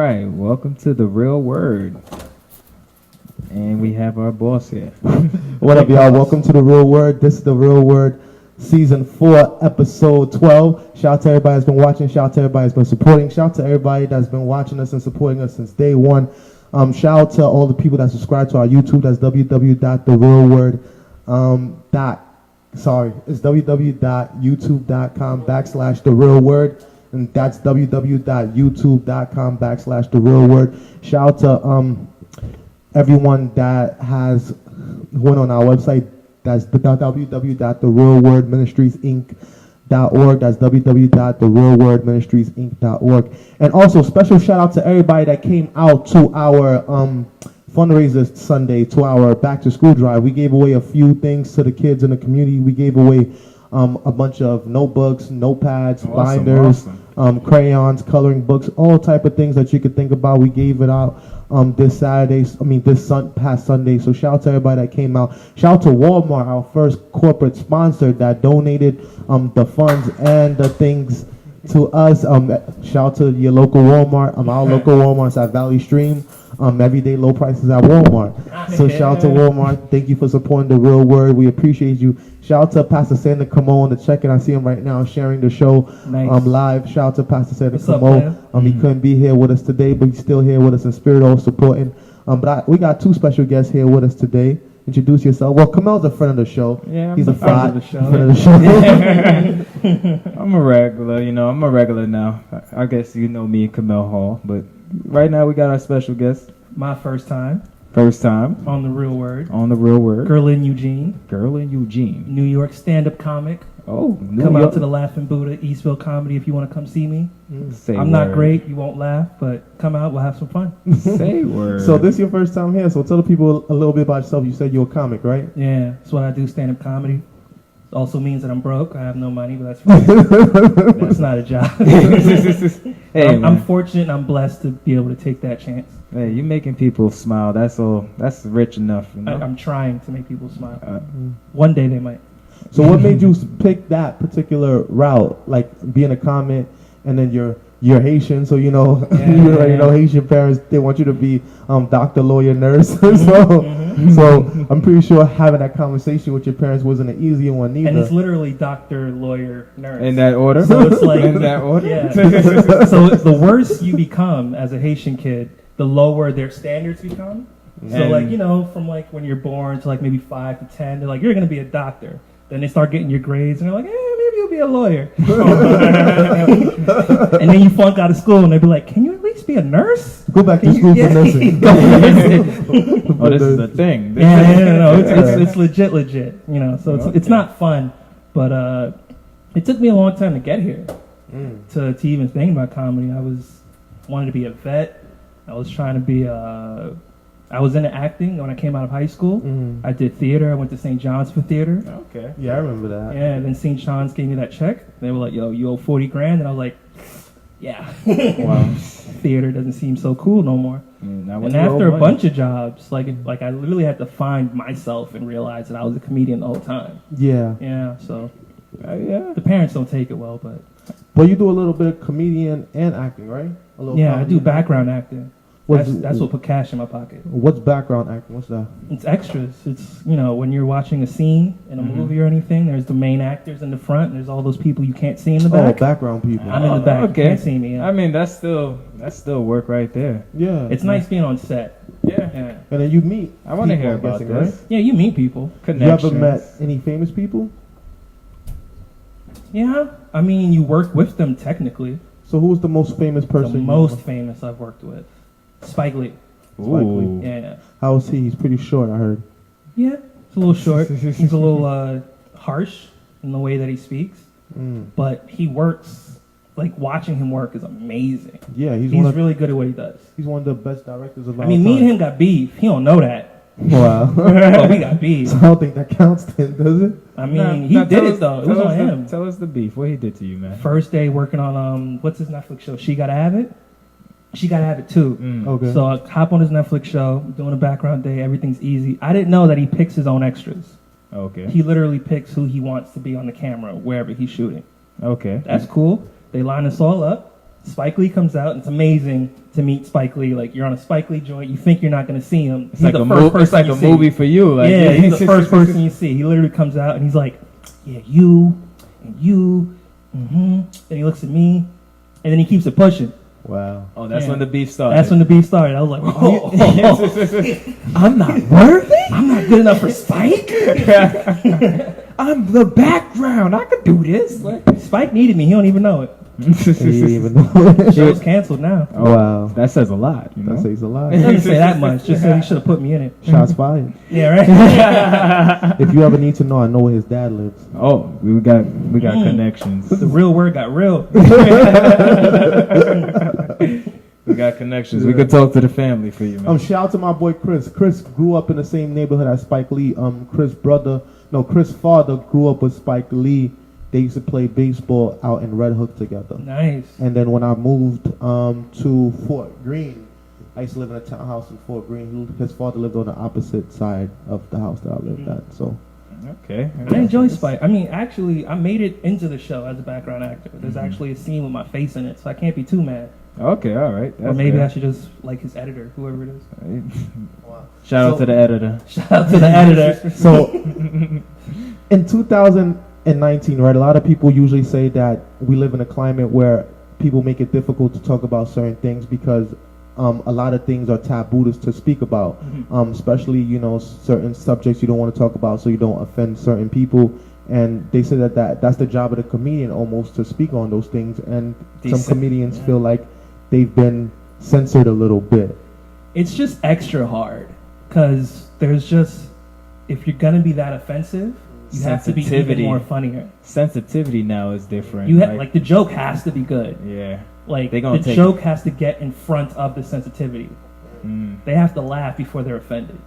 right, welcome to The Real Word. And we have our boss here. What up, y'all? Welcome to The Real Word. This is The Real Word, Season 4, Episode 12. Shout out to everybody that's been watching. Shout out to everybody that's been supporting. Shout out to everybody that's been watching us and supporting us since day one. Shout out to all the people that subscribe to our YouTube. That's www.therealword. It's www.youtube.com/therealword. And that's www.youtube.com/therealword. Shout out to everyone that has went on our website. That's www.therealwordministriesinc.org. That's www.therealwordministriesinc.org. And also special shout out to everybody that came out to our fundraiser Sunday, to our back to school drive. We gave away a few things to the kids in the community. We gave away a bunch of notebooks, notepads, binders, crayons, coloring books, all type of things that you could think about. We gave it out this past Sunday. So shout out to everybody that came out. Shout out to Walmart, our first corporate sponsor that donated the funds and the things to us. Shout out to your local Walmart. Our local Walmart's at Valley Stream. Everyday low prices at Walmart. So shout out to Walmart. Thank you for supporting The Real Word. We appreciate you. Shout out to Pastor Santa Cameau on the check-in. I see him right now sharing the show live. Shout out to Pastor Santa Cameau. He couldn't be here with us today, but he's still here with us in spirit, all supporting. We got two special guests here with us today. Introduce yourself. Well, Kamel's a friend of the show. Yeah, he's a friend of the show. I'm a regular, I'm a regular now. I guess you know me, Kamel Hall, but right now we got our special guest. My first time. First time. On The Real Word. On The Real Word. Guerlin, Eugene. New York stand-up comic. Oh, Come out to the Laughing Buddha, Eastville Comedy if you want to come see me. I'm not great, you won't laugh, but come out, we'll have some fun. Say word. So this is your first time here, so tell the people a little bit about yourself. You said you're a comic, right? Yeah, that's what I do, stand-up comedy. Also means that I'm broke. I have no money, but that's fine. That's not a job. I'm fortunate and I'm blessed to be able to take that chance. Hey, you're making people smile. That's all. That's rich enough. I'm trying to make people smile. One day they might. So what made you pick that particular route, like being a comic, and then you're Haitian, so Haitian parents, they want you to be doctor, lawyer, nurse. So I'm pretty sure having that conversation with your parents wasn't an easy one either. And it's literally doctor, lawyer, nurse. In that order? So it's like in that order? Yeah. So the worse you become as a Haitian kid, the lower their standards become. So from like when you're born to like maybe 5 to 10, they're like, you're going to be a doctor. Then they start getting your grades, and they're like, maybe you'll be a lawyer. And then you flunk out of school, and they'll be like, can you at least be a nurse? Go back to school for nursing. Oh, this is a thing. It's legit. So it's not fun, but it took me a long time to get here, to even think about comedy. I wanted to be a vet. I was trying to be I was into acting when I came out of high school. I did theater. I went to St. John's for theater. Okay. Yeah, I remember that. Yeah, and then St. John's gave me that check. They were like, yo, you owe $40,000. And I was like, yeah. Wow. Theater doesn't seem so cool no more. And after a bunch of jobs, like I literally had to find myself and realize that I was a comedian the whole time. Yeah. Yeah, so the parents don't take it well, but... Well, you do a little bit of comedian and acting, right? I do background acting. That's what put cash in my pocket. What's background acting? What's that? It's extras. It's, when you're watching a scene in a movie or anything, there's the main actors in the front, and there's all those people you can't see in the back. Oh, background people. I'm in the back. Okay. You can't see me. Yeah. I mean, that's still work right there. Yeah. It's nice being on set. Yeah. And then you meet. I want to hear about this. Right? Yeah, you meet people. Connections. You ever met any famous people? Yeah. I mean, you work with them technically. So who's the most famous person? The most famous I've worked with. Spikelee. Ooh. Yeah. How is he? He's pretty short, I heard. Yeah, he's a little short. He's a little harsh in the way that he speaks. But he works, like watching him work is amazing. Yeah, he's really good at what he does. He's one of the best directors of all time. I mean, me and him got beef. He don't know that. Wow. But we got beef. So I don't think that counts then, does it? I mean, he did it though. It was on him. Tell us the beef. What he did to you, man. First day working on, what's his Netflix show? She Gotta Have It? She Gotta Have It too. Okay. So I hop on his Netflix show, doing a background day, everything's easy. I didn't know that he picks his own extras. Okay. He literally picks who he wants to be on the camera, wherever he's shooting. Okay. That's cool. They line us all up. Spike Lee comes out, and it's amazing to meet Spike Lee. Like, you're on a Spike Lee joint, you think you're not going to see him. It's like a movie for you. Like, yeah, he's the first person you see. He literally comes out, and he's like, yeah, you, and you, and he looks at me, and then he keeps it pushing. Wow. Oh, that's when the beef started. That's when the beef started. I was like, oh, I'm not worthy? I'm not good enough for Spike? I'm the background. I could do this. Spike needed me. He don't even know it. He didn't even know. Show's canceled now. Oh, wow. That says a lot. You know? That says a lot. It doesn't say that much. Just said he should have put me in it. Shots fired. Yeah, right? If you ever need to know, I know where his dad lives. Oh, we got connections. The real word got real. We got connections. We could talk to the family for you, man. Shout out to my boy Chris. Chris grew up in the same neighborhood as Spike Lee. Chris' father grew up with Spike Lee. They used to play baseball out in Red Hook together. Nice. And then when I moved to Fort Greene, I used to live in a townhouse in Fort Greene. His father lived on the opposite side of the house that I lived at. So, okay. I enjoy Spike. I mean, actually, I made it into the show as a background actor. There's actually a scene with my face in it, so I can't be too mad. Okay, all right. Or maybe I should just like his editor, whoever it is. Shout out to the editor. Shout out to the editor. So, in 2019, right, a lot of people usually say that we live in a climate where people make it difficult to talk about certain things because a lot of things are taboo to speak about, especially, certain subjects you don't want to talk about so you don't offend certain people. And they say that's the job of the comedian almost to speak on those things. And some comedians feel like they've been censored a little bit. It's just extra hard because there's just, if you're going to be that offensive, you have to be even more funnier. Sensitivity now is different. Like the joke has to be good. Yeah. Like the joke has to get in front of the sensitivity. They have to laugh before they're offended.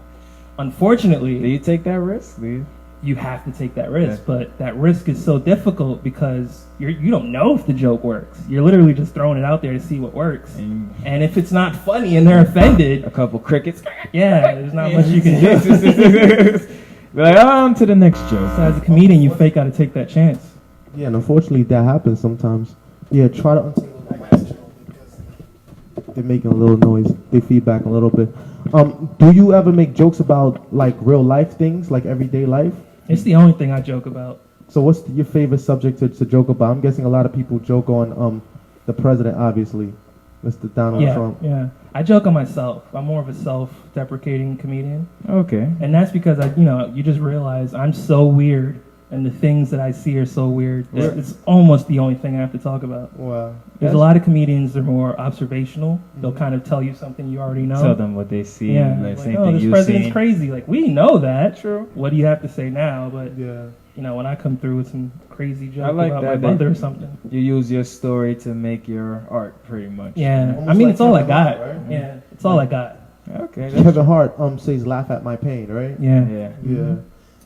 Unfortunately, do you take that risk? You have to take that risk, but that risk is so difficult because you don't know if the joke works. You're literally just throwing it out there to see what works. And if it's not funny and they're offended, a couple crickets. Yeah, there's not much you can do. Be like, on to the next joke. So as a comedian, you fake got to take that chance. Yeah, and unfortunately that happens sometimes. Yeah, try to untangle that because they're making a little noise. They feedback a little bit. Do you ever make jokes about like real life things, like everyday life? It's the only thing I joke about. So what's your favorite subject to joke about? I'm guessing a lot of people joke on the president, obviously, Mr. Donald Trump. Yeah, I joke on myself. I'm more of a self-deprecating comedian. Okay. And that's because you just realize I'm so weird, and the things that I see are so weird. It's almost the only thing I have to talk about. Wow. There's a lot of comedians that are more observational. They'll kind of tell you something you already know. Tell them what they see. Yeah. Like, this president's crazy. Like, we know that. True. What do you have to say now? But yeah. When I come through with some crazy joke like about that, my mother or something. You use your story to make your art, pretty much. Yeah. Almost I mean, like it's all I Kevin got. Hart, right? Yeah. It's all I got. Okay. Kevin Hart says laugh at my pain, right? Yeah. Yeah. Yeah.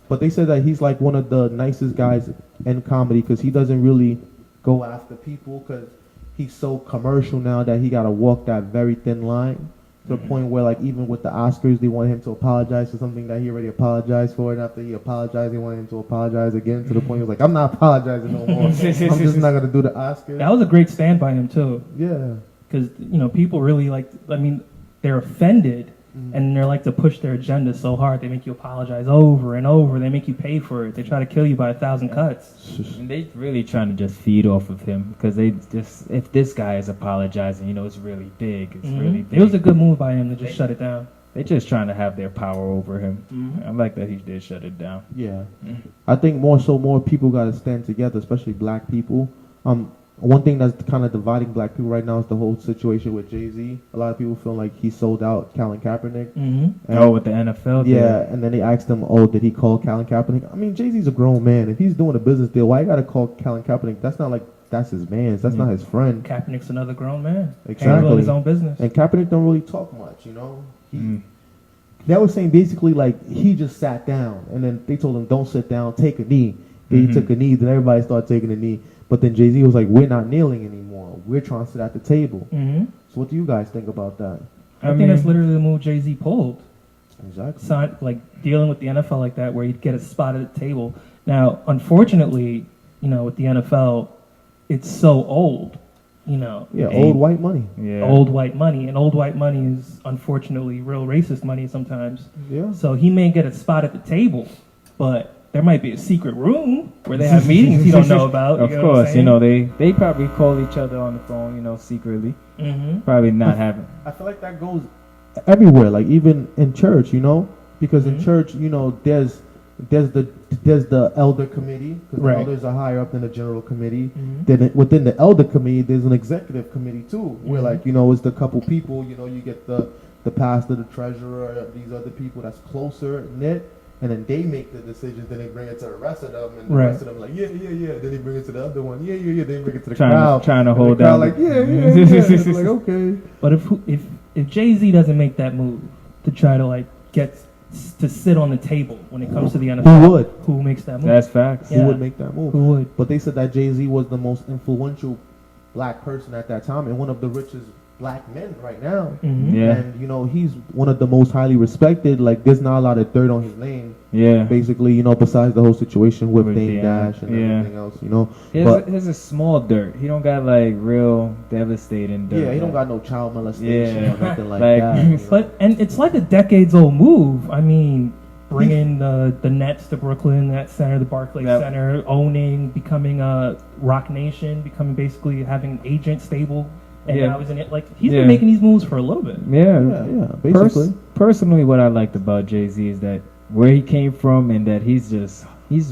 But they said that he's like one of the nicest guys in comedy because he doesn't really go after people because he's so commercial now that he got to walk that very thin line to the point where, like, even with the Oscars, they want him to apologize for something that he already apologized for, and after he apologized, they want him to apologize again to the point he was like, I'm not apologizing no more. I'm just not going to do the Oscars. That was a great stand by him, too. Yeah. Because, people really they're offended. And they're like to push their agenda so hard. They make you apologize over and over. They make you pay for it. They try to kill you by 1,000 cuts. And they really trying to just feed off of him because if this guy is apologizing, it's really big. It's really big. It was a good move by him to just shut it down. They just trying to have their power over him. I like that he did shut it down. Yeah. I think more people got to stand together, especially black people. One thing that's kind of dividing black people right now is the whole situation with Jay-Z. A lot of people feel like he sold out Colin Kaepernick. With the NFL deal. Yeah, and then they asked him, did he call Colin Kaepernick? I mean, Jay-Z's a grown man. If he's doing a business deal, why you got to call Colin Kaepernick? That's not like that's his man. That's not his friend. Kaepernick's another grown man. Exactly. Handling his own business. And Kaepernick don't really talk much, They were saying basically like he just sat down, and then they told him, don't sit down, take a knee. He took a knee, then everybody started taking a knee. But then Jay-Z was like, we're not kneeling anymore. We're trying to sit at the table. So what do you guys think about that? I think that's literally the move Jay-Z pulled. Exactly. So, dealing with the NFL like that, where you'd get a spot at the table. Now, unfortunately, with the NFL, it's so old you know, old white money. Yeah. old white money, and old white money is unfortunately real racist money sometimes. Yeah. So he may get a spot at the table, but there might be a secret room where they have meetings he don't know about. Of course, they probably call each other on the phone, secretly. Mm-hmm. Probably not having. I feel like that goes everywhere, like even in church, because in church, there's the elder committee, because the elders are higher up than the general committee. Then within the elder committee, there's an executive committee too, where it's the couple people. You get the pastor, the treasurer, these other people that's closer knit, and then they make the decisions. Then they bring it to the rest of them, and the rest of them like yeah. Then they bring it to the other one, yeah. Then they bring it to the crowd, trying to and hold the crowd down. like it's like okay. But if Jay-Z doesn't make that move to try to get to sit on the table when it comes to the NFL, who would? Who makes that move? That's facts. Yeah. Who would make that move? Who would? But they said that Jay-Z was the most influential black person at that time and one of the richest black men right now. Mm-hmm. Yeah. And, he's one of the most highly respected. Like, there's not a lot of dirt on his name. Yeah. Basically, besides the whole situation with Dame Dash, Dash and everything else, His a small dirt. He don't got, real devastating dirt. Yeah, he don't got no child molestation or nothing like that. And it's like a decades-old move. I mean, bringing the Nets to Brooklyn, that center, the Barclays Center, becoming a Rock Nation, becoming basically having an agent stable. And now he's in it. He's been making these moves for a little bit. Yeah, basically. Personally, what I liked about Jay-Z is that where he came from and that he's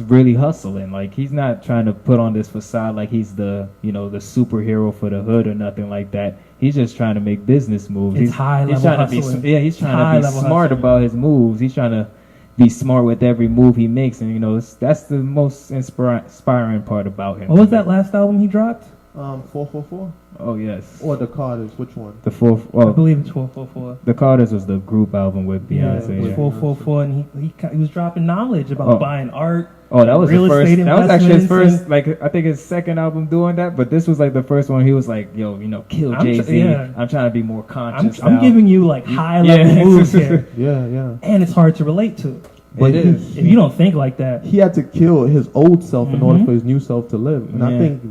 really hustling. He's not trying to put on this facade like he's the superhero for the hood or nothing like that. He's just trying to make business moves. He's trying to be smart about his moves. He's trying to be smart with every move he makes, and that's the most inspiring part about him. What was that last album he dropped? 444. Oh yes. Or the Carters, which one? The fourth. I believe it's 444. The Carters was the group album with Beyonce. Yeah, it was 444, and he was dropping knowledge about buying art. Oh, that was real the first. estate That was actually his first. I think his second album doing that. But this was the first one. He was like, "Yo, kill Jay-Z. I'm trying to be more conscious. I'm giving you high level moves here. Yeah. And it's hard to relate to. But if you don't think like that, he had to kill his old self in order for his new self to live. And I think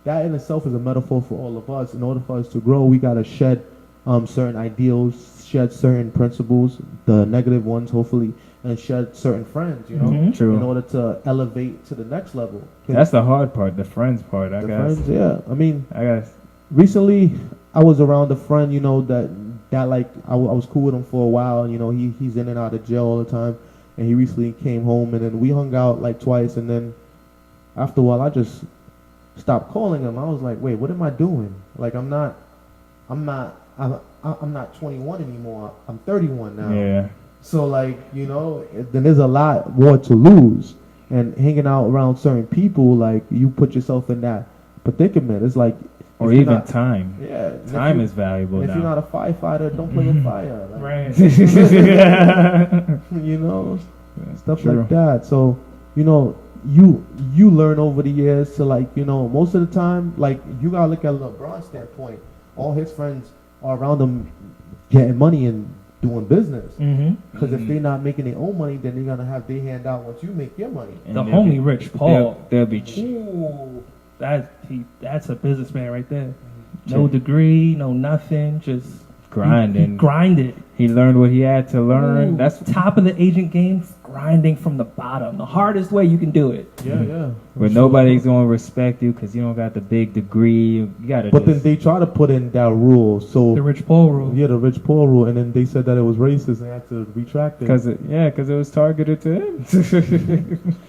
that in itself is a metaphor for all of us. In order for us to grow, we gotta shed certain ideals, shed certain principles, the negative ones, hopefully, and shed certain friends. True. In order to elevate to the next level. That's the hard part, the friends part. I guess. Friends, yeah. I mean, guess. Recently, I was around a friend, that I was cool with him for a while. And, he's in and out of jail all the time. And he recently came home, and then we hung out twice. And then after a while, I just stopped calling him. I was like, wait, what am I doing? I'm not 21 anymore. I'm 31 now. Yeah. So then there's a lot more to lose. And hanging out around certain people, you put yourself in that predicament. It's or even time. Yeah. Time is valuable now. If you're not a firefighter, don't play with fire. Right. Stuff True. Like that. So, you learn over the years to most of the time, you gotta look at LeBron's standpoint. All his friends are around him getting money and doing business. Because if they're not making their own money, then they're gonna have their hand out once you make your money. And the homie Rich Paul. They'll be that's a businessman right there. No degree, no nothing, just grinding. He grinded. He learned what he had to learn. That's top of the agent game, grinding from the bottom. The hardest way you can do it. Yeah. But nobody's going to respect you because you don't got the big degree. You gotta But then they try to put in that rule. So the Rich Paul rule. Yeah, the Rich Paul rule. And then they said that it was racist and had to retract it. Because it was targeted to him.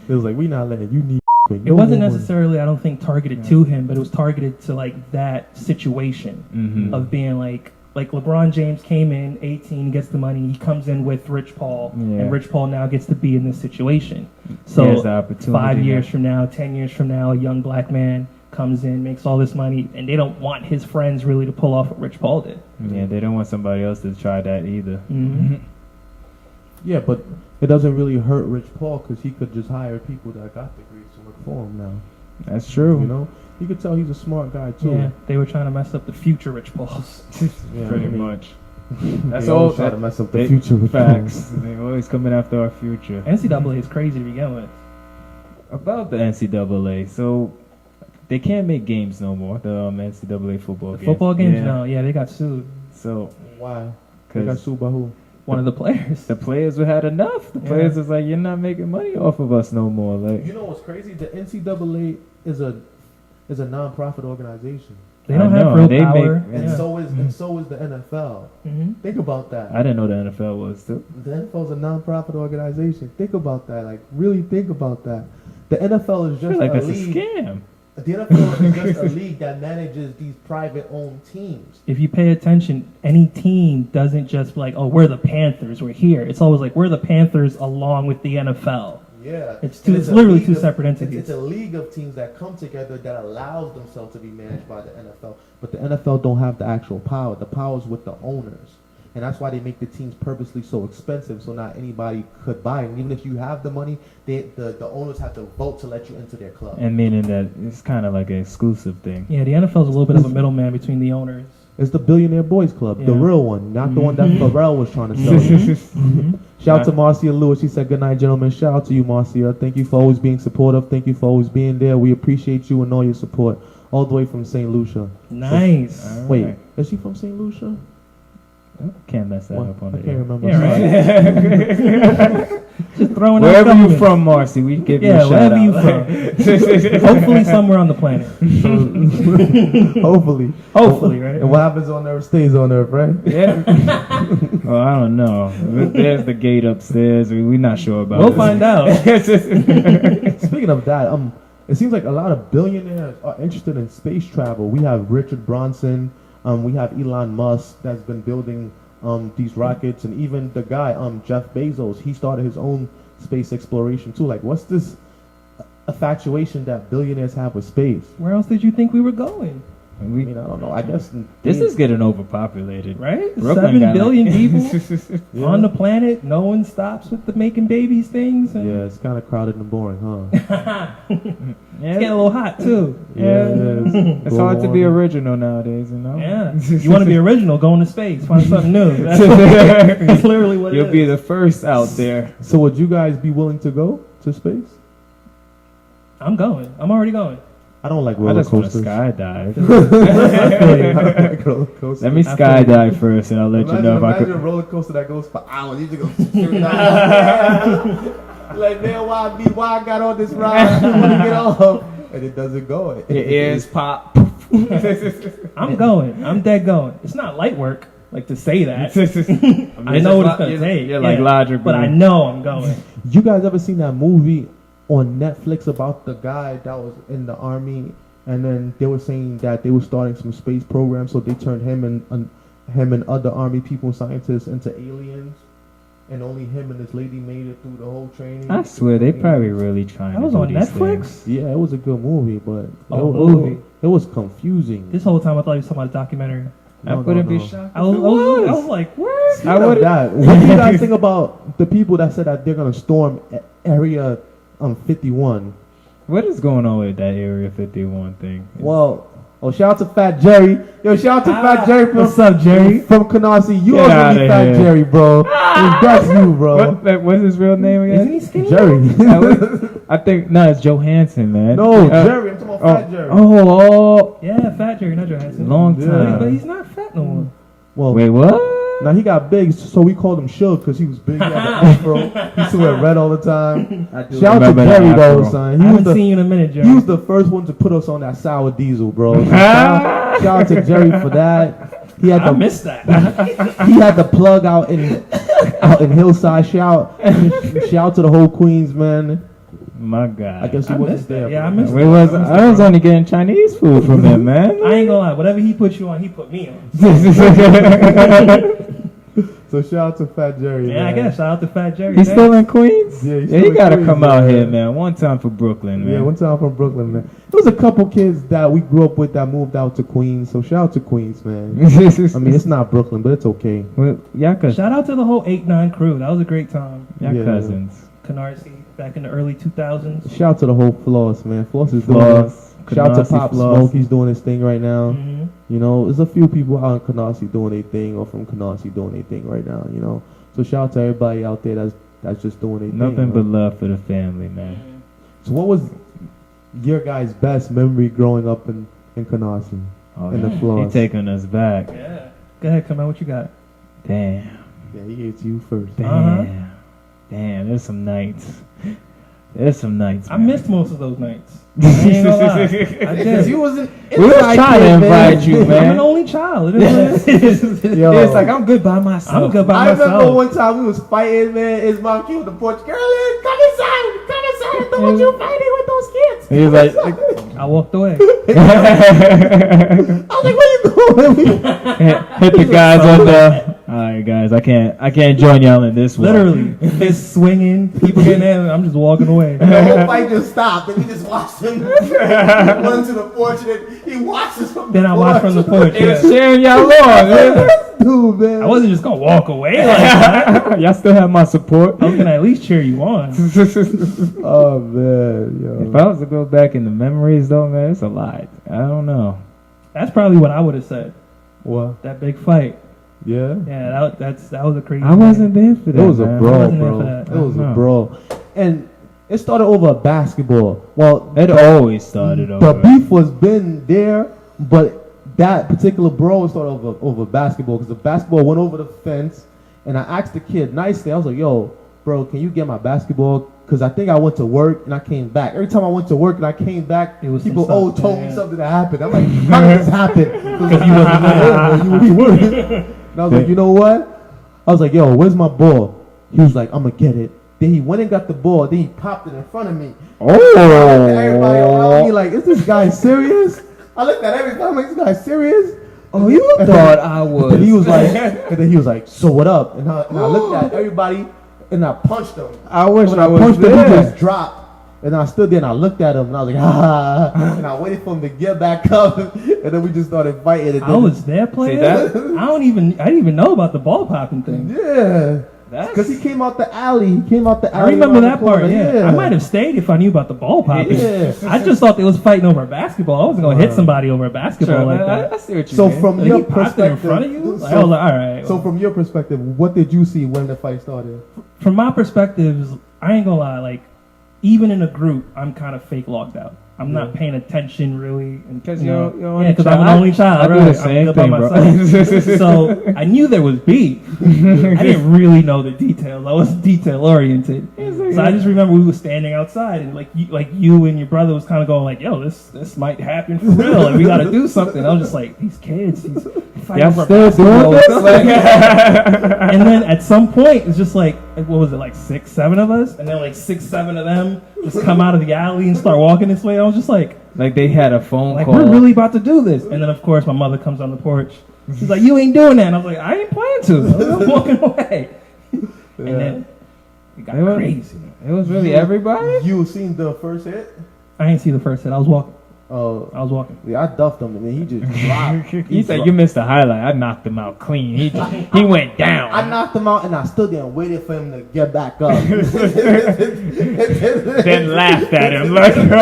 It was we not letting you need. It wasn't necessarily, I don't think, targeted to him, but it was targeted to that situation of being like LeBron James came in 18, gets the money, he comes in with Rich Paul, and Rich Paul now gets to be in this situation. So 5 years from now, 10 years from now, a young black man comes in, makes all this money, and they don't want his friends really to pull off what Rich Paul did. Yeah, they don't want somebody else to try that either. Yeah, but it doesn't really hurt Rich Paul because he could just hire people that got degrees to work for him now. That's true. You could tell he's a smart guy too. Yeah, they were trying to mess up the future Rich Pauls. Pretty much. That's all. Trying to mess up the future with facts. They always coming after our future. NCAA is crazy to begin with. About the NCAA, so They can't make games no more. The NCAA football The games. football games, Yeah. no. Yeah, they got sued. So Why? They got 'cause sued by who? One of the players. the players had enough. The Yeah. players was like, you're not making money off of us no more. Like, You know what's crazy? The NCAA is a non-profit organization, They don't I have know, real they power. make- and Yeah. so is the NFL. hmm Think about that. I didn't know the NFL was too. The NFL is a non-profit organization. Think about that. Like, really think about that. The NFL is I feel just like a that's a league. scam. The NFL is just a league that manages these private-owned teams. If you pay attention, any team doesn't just be like, oh, we're the Panthers, we're here. It's always like, we're the Panthers along with the NFL. Yeah, It's And it's a literally league two of- separate entities. It's a league of teams that come together that allows themselves to be managed by the NFL. But the NFL don't have the actual power. The power is with the owners. And that's why they make the teams purposely so expensive so not anybody could buy it. And even if you have the money, the owners have to vote to let you into their club. And meaning that it's kind of like an exclusive thing. Yeah, the NFL is a little bit of a middleman between the owners. It's the Billionaire Boys Club, the Yeah. real one, not the one that Pharrell was trying to sell. Mhm. Shout out to Marcia Lewis. She said, good night, gentlemen. Shout out to you, Marcia. Thank you for always being supportive. Thank you for always being there. We appreciate you and all your support. All the way from St. Lucia. Nice. All Wait, right. is she from St. Lucia? Can't mess that What? up on I the can't air. remember. Yeah, right. Just throwing out Wherever you government. from, Marcy, we give you a Yeah, shout wherever out. you from. Hopefully somewhere on the planet. Hopefully. Hopefully, right? And what happens on Earth stays on Earth, right? Yeah. Well, I don't know. There's the gate upstairs. We're not sure about We'll it. find out. Speaking of that, it seems like a lot of billionaires are interested in space travel. We have Richard Branson. We have Elon Musk that's been building these rockets, and even the guy Jeff Bezos. He started his own space exploration too. Like, what's this infatuation that billionaires have with space? Where else did you think we were going? I mean, I don't know. I guess This is getting overpopulated. Right? Brooklyn 7 got billion like- people Yeah. on the planet. No one stops with the making babies things. And Yeah, it's kind of crowded and boring, huh? It's getting a little hot too. Yeah, it is. it's Global hard to be warming. original nowadays, you know. Yeah. You want to be original, go into space, find something new. That's literally what it You'll is. be the first out there. So would you guys be willing to go to space? I'm going. I'm already going. I don't like I roller just want to coasters. skydive. I don't like roller coasters. Let me skydive first, and I'll let you know if I imagine a could. roller coaster that goes for hours. You just go shooting out. You're like, man, why I got on this ride? I want to get off. And it doesn't go. Your ears pop. I'm going. I'm dead going. It's not light work, like to say that. I It's know what just it's going to you're- take. You're like logical. But I know I'm going. You guys ever seen that movie on Netflix about the guy that was in the army, and then they were saying that they were starting some space program, so they turned him and other army people and scientists into aliens, and only him and this lady made it through the whole training. I swear they probably really trying. That was to do on these Netflix? things. Yeah, it was a good movie, but Oh, movie. it was confusing. This whole time I thought he was talking about a documentary. I wouldn't be shocked. I was, if it I was like, what? Speaking of that, what do you guys think about the people that said that they're gonna storm Area 51? What is going on with that Area 51 thing? Well, shout out to Fat Jerry. Yo, shout out to Fat Jerry from What's up, Jerry? from Canarsie. You Get already outta Fat here. Jerry, bro. That's you, bro. What's his real name again? Isn't he skinny? Jerry. I think no, it's Johansson, man. No, Uh, Jerry. I'm talking about Fat Jerry. Oh, Yeah, Fat Jerry, not Johansson. long Yeah. time. But he's not fat no more. Well, Wait, what? now he got big, so we called him Suge because he was big. He had an afro. He used to wear red all the time. Shout out to remember that Jerry, though, afro. son. I He was haven't the seen you in a minute, Jerry. He was the first one to put us on that sour diesel, bro. So shout out to Jerry for that. He had I the missed that. he had the plug out in Hillside. Shout out to the whole Queens, man. My God. I guess he I wasn't missed there. that. Yeah, for I that. missed Wait, I was only getting Chinese food from him, man. I ain't gonna lie. Whatever he put you on, he put me on. So shout out to Fat Jerry. Yeah, I man. guess. Shout out to Fat Jerry. He's man. still in Queens? Yeah, he's Yeah, still you in gotta Queens, come out man. here, man. One time for Brooklyn, man. Yeah, one time from Brooklyn, man. There was a couple kids that we grew up with that moved out to Queens. So shout out to Queens, man. I mean, it's not Brooklyn, but it's okay. well, y'all, Shout out to the whole 8-9 crew. That was a great time. y'all Yeah. cousins. Canarsie back in the early 2000s. Shout out to the whole Floss, man. Floss is doing Floss. it. Shout out to Canarsie Pop Floss. Smoke. He's doing his thing right now. Mm-hmm. You know, there's a few people out in Canarsie doing their thing, or from Canarsie doing their thing right now. You know, so shout out to everybody out there that's just doing their thing. Nothing but man. love for the family, man. So what was your guys' best memory growing up in Canarsie? Oh, In the yeah. floors. He taking us back. Yeah. Go ahead, Cameau. What you got? Damn. Yeah, he gave it to you first. Damn. Damn, there's some nights. There's some nights. I man. missed most of those nights. I ain't gonna lie. I Because did. you wasn't. We was trying to invite you, I'm man. an only child. It is what it is. Yo. It's like, I'm good by myself. I'm good by I remember myself. one time we was fighting, man. His mom came on the porch. Guerlin, come inside. I don't want you fighting with those kids. He was like, I walked away. I was like, what you doing? hit the guys on the. All right, guys, I can't join y'all in this one. Literally, fist swinging, people getting in, and I'm just walking away. The whole fight just stopped, and we just watched him run to the porch, and then he watches from the Then I porch. watched from the porch. They was Yeah. cheering y'all on, man. Dude, man. I wasn't just gonna walk away. Like that. Y'all still have my support. I was gonna at least cheer you on. Oh, man. Yo. If I was to go back in the memories, though, man, it's a lot. I don't know. That's probably what I would have said. What? That big fight. Yeah? Yeah, that was a crazy. I wasn't there for that. It was a man. brawl, wasn't there bro. for that. It was a No. brawl. And it started over basketball. Well, It always started the over. beef was been there, but that particular brawl started over basketball because the basketball went over the fence, and I asked the kid nicely. I was like, "Yo, bro, can you get my basketball?" Because I think I went to work and I came back. Every time I went to work and I came back, It was some people stuff, told me yeah. something that happened. I'm like, "How did this happen?" Because you wasn't there. you weren't. And I was like, "You know what?" I was like, "Yo, where's my ball?" He was like, "I'm gonna get it." Then he went and got the ball. Then he popped it in front of me. Everybody around me like, is this guy serious? I looked at everybody. I'm like, this guy serious? Oh, you And thought then- I was. And he was like, and then he was like, so what up? And I looked at everybody and I punched him. I wish When I I was punched him, he there. just dropped. And I stood there and I looked at him and I was like, ah. And I waited for him to get back up. And then we just started fighting. And I then, was there playing. that? I didn't even know about the ball popping thing. Yeah. That's- Because he came out the alley. He came out the alley. I remember around the that part. corner. Yeah. I might have stayed if I knew about the ball popping. Yeah. I just thought they was fighting over a basketball. I wasn't gonna hit somebody over a basketball Sure, like man, that. I see what you So mean. from Like, your he popped it perspective, in front of you. Like, so, I was like, all right. so from your perspective, what did you see when the fight started? From my perspectives, I ain't gonna lie. Like, even in a group, I'm kind of fake logged out. I'm not paying attention really, Because you know, you're only because I'm an child. only child. I do right? the same I'm good by thing, bro. myself. So I knew there was beef. I didn't really know the details. I was detail oriented. So I just remember we were standing outside, and like you and your brother was kind of going like, "Yo, this might happen for real. Like, we got to do something." I was just like, "These kids, these fighting Y'all over still doing basketball." this? Like, And then at some point, it's just like, what was it, like 6, 7 of us? And then like 6, 7 of them just come out of the alley and start walking this way. I was just like they had a phone call. we're really about to do this. And then of course my mother comes on the porch. She's like, you ain't doing that. And I was like, I ain't planning to. I'm walking away. And then it got It was- crazy. It was really everybody? You seen the first hit? I ain't see the first hit. I was walking. Oh, I was walking. yeah, I duffed him and then he just dropped. He said you missed the highlight. I knocked him out clean. He went down. I knocked him out and I stood there and waited for him to get back up. Then laughed at him. Like, Because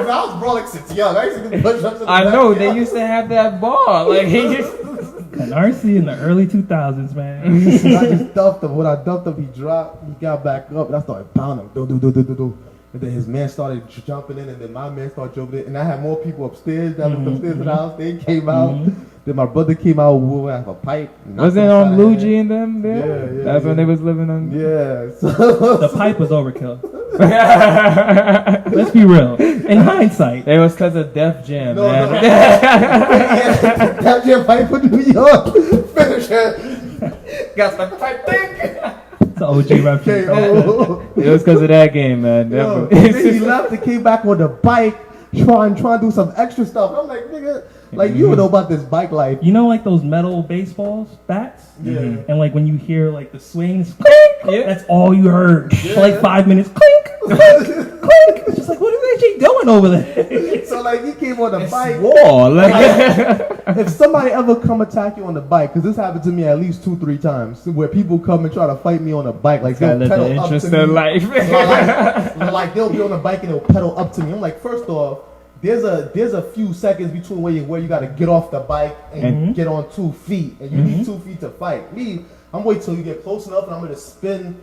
I was brawling since young. I used to do push-ups. I know they used to have that ball. Like he just. Canarsie in the early 2000s, man. I just duffed him. When I duffed him, he dropped. He got back up and I started pounding him. Do. And then his man started jumping in, and then my man started jumping in. And I had more people upstairs that went upstairs to the house. They came out. Then my brother came out with a pipe. Was it on Luigi and them there? Yeah. That's when they was living on. Yeah. So The pipe was overkill. Let's be real. In hindsight, It was because of Def Jam, No, man. no. That your pipe for New York. Finish it. Got the pipe thing. it's an OG reference. KO. It was because of that game, man. Yo, Definitely. then he left and came back on the bike, trying to do some extra stuff. I'm like, nigga, like you would know about this bike life. You know, like those metal baseballs, bats? Yeah. And like when you hear like the swings, clink, Yeah. that's all you heard for like 5 minutes. Clink, clink, clink. It's just like, what are they actually doing over there? So like he came on the bike. War. Like, If somebody ever come attack you on the bike, because this happened to me at least 2-3 times, where people come and try to fight me on a bike, like they'll let the pedal up interest to in me. life. like they'll be on the bike and they'll pedal up to me. I'm like, first off, there's a few seconds between where you got to get off the bike and get on 2 feet, and you need 2 feet to fight. Me, I'm waiting till you get close enough, and I'm gonna spin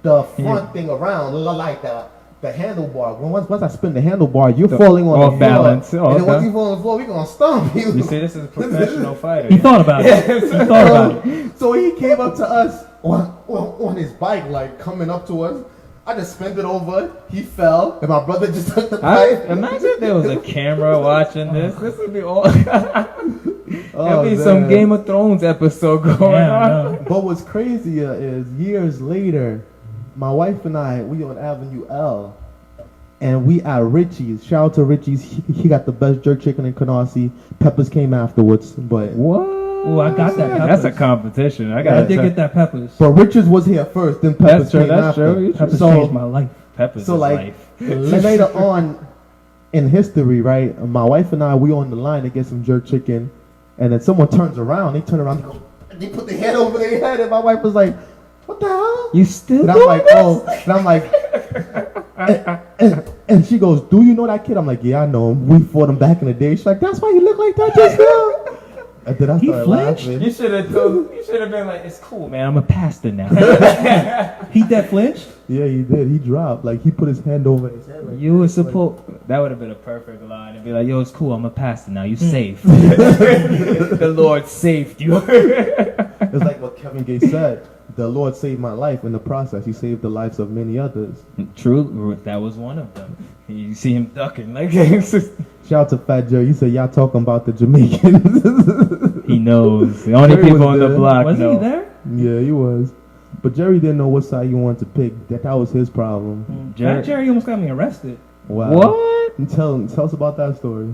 the front thing around like that. the handlebar. Once I spin the handlebar, you're falling on the floor. Balance. And then once you fall on the floor, we're gonna stomp you. You see, this is a professional fighter. He thought about it. He thought about it. So he came up to us on his bike, like coming up to us. I just spent it over. He fell, and my brother just took the bike. Imagine if there was a camera watching this. This would be all. Oh, There'd be some Game of Thrones episode going on. But what's crazier is years later, my wife and I, we on Avenue L, and we at Richie's. Shout out to Richie's. He got the best jerk chicken in Canarsie. Peppers came afterwards, but What? Oh, I got that. Peppers. That's a competition. I I did get that Peppers. but Richards was here first. Then Peppers came after. True. Peppers So- changed my life. Peppers So is like life. later on in history, right? My wife and I, we on the line to get some jerk chicken, and then someone turns around. They turn around, they go, and they put their head over their head, and my wife was like, "What the hell?" You still And I'm doing like, this? "Oh," and I'm like, and she goes, "Do you know that kid?" I'm like, "Yeah, I know him. We fought him back in the day." She's like, "That's why you look like that just now." And then I He started flinched? laughing. You should have been like, it's cool, man. I'm a pastor now. He dead flinched? Yeah, he did. He dropped. Like he put his hand over his head. Like, You were supposed. That would have been a perfect line. And be like, yo, it's cool. I'm a pastor now. You safe. The Lord saved you. it's like what Kevin Gates said. The Lord saved my life in the process. He saved the lives of many others. True. That was one of them. You see him ducking. Like, Shout out to Fat Joe. You said y'all talking about the Jamaicans. he knows. The only Jerry people was on the there. block Was know. he there? Yeah, he was. But Jerry didn't know what side he wanted to pick. That was his problem. That Jerry almost got me arrested. Wow. What? And tell us about that story.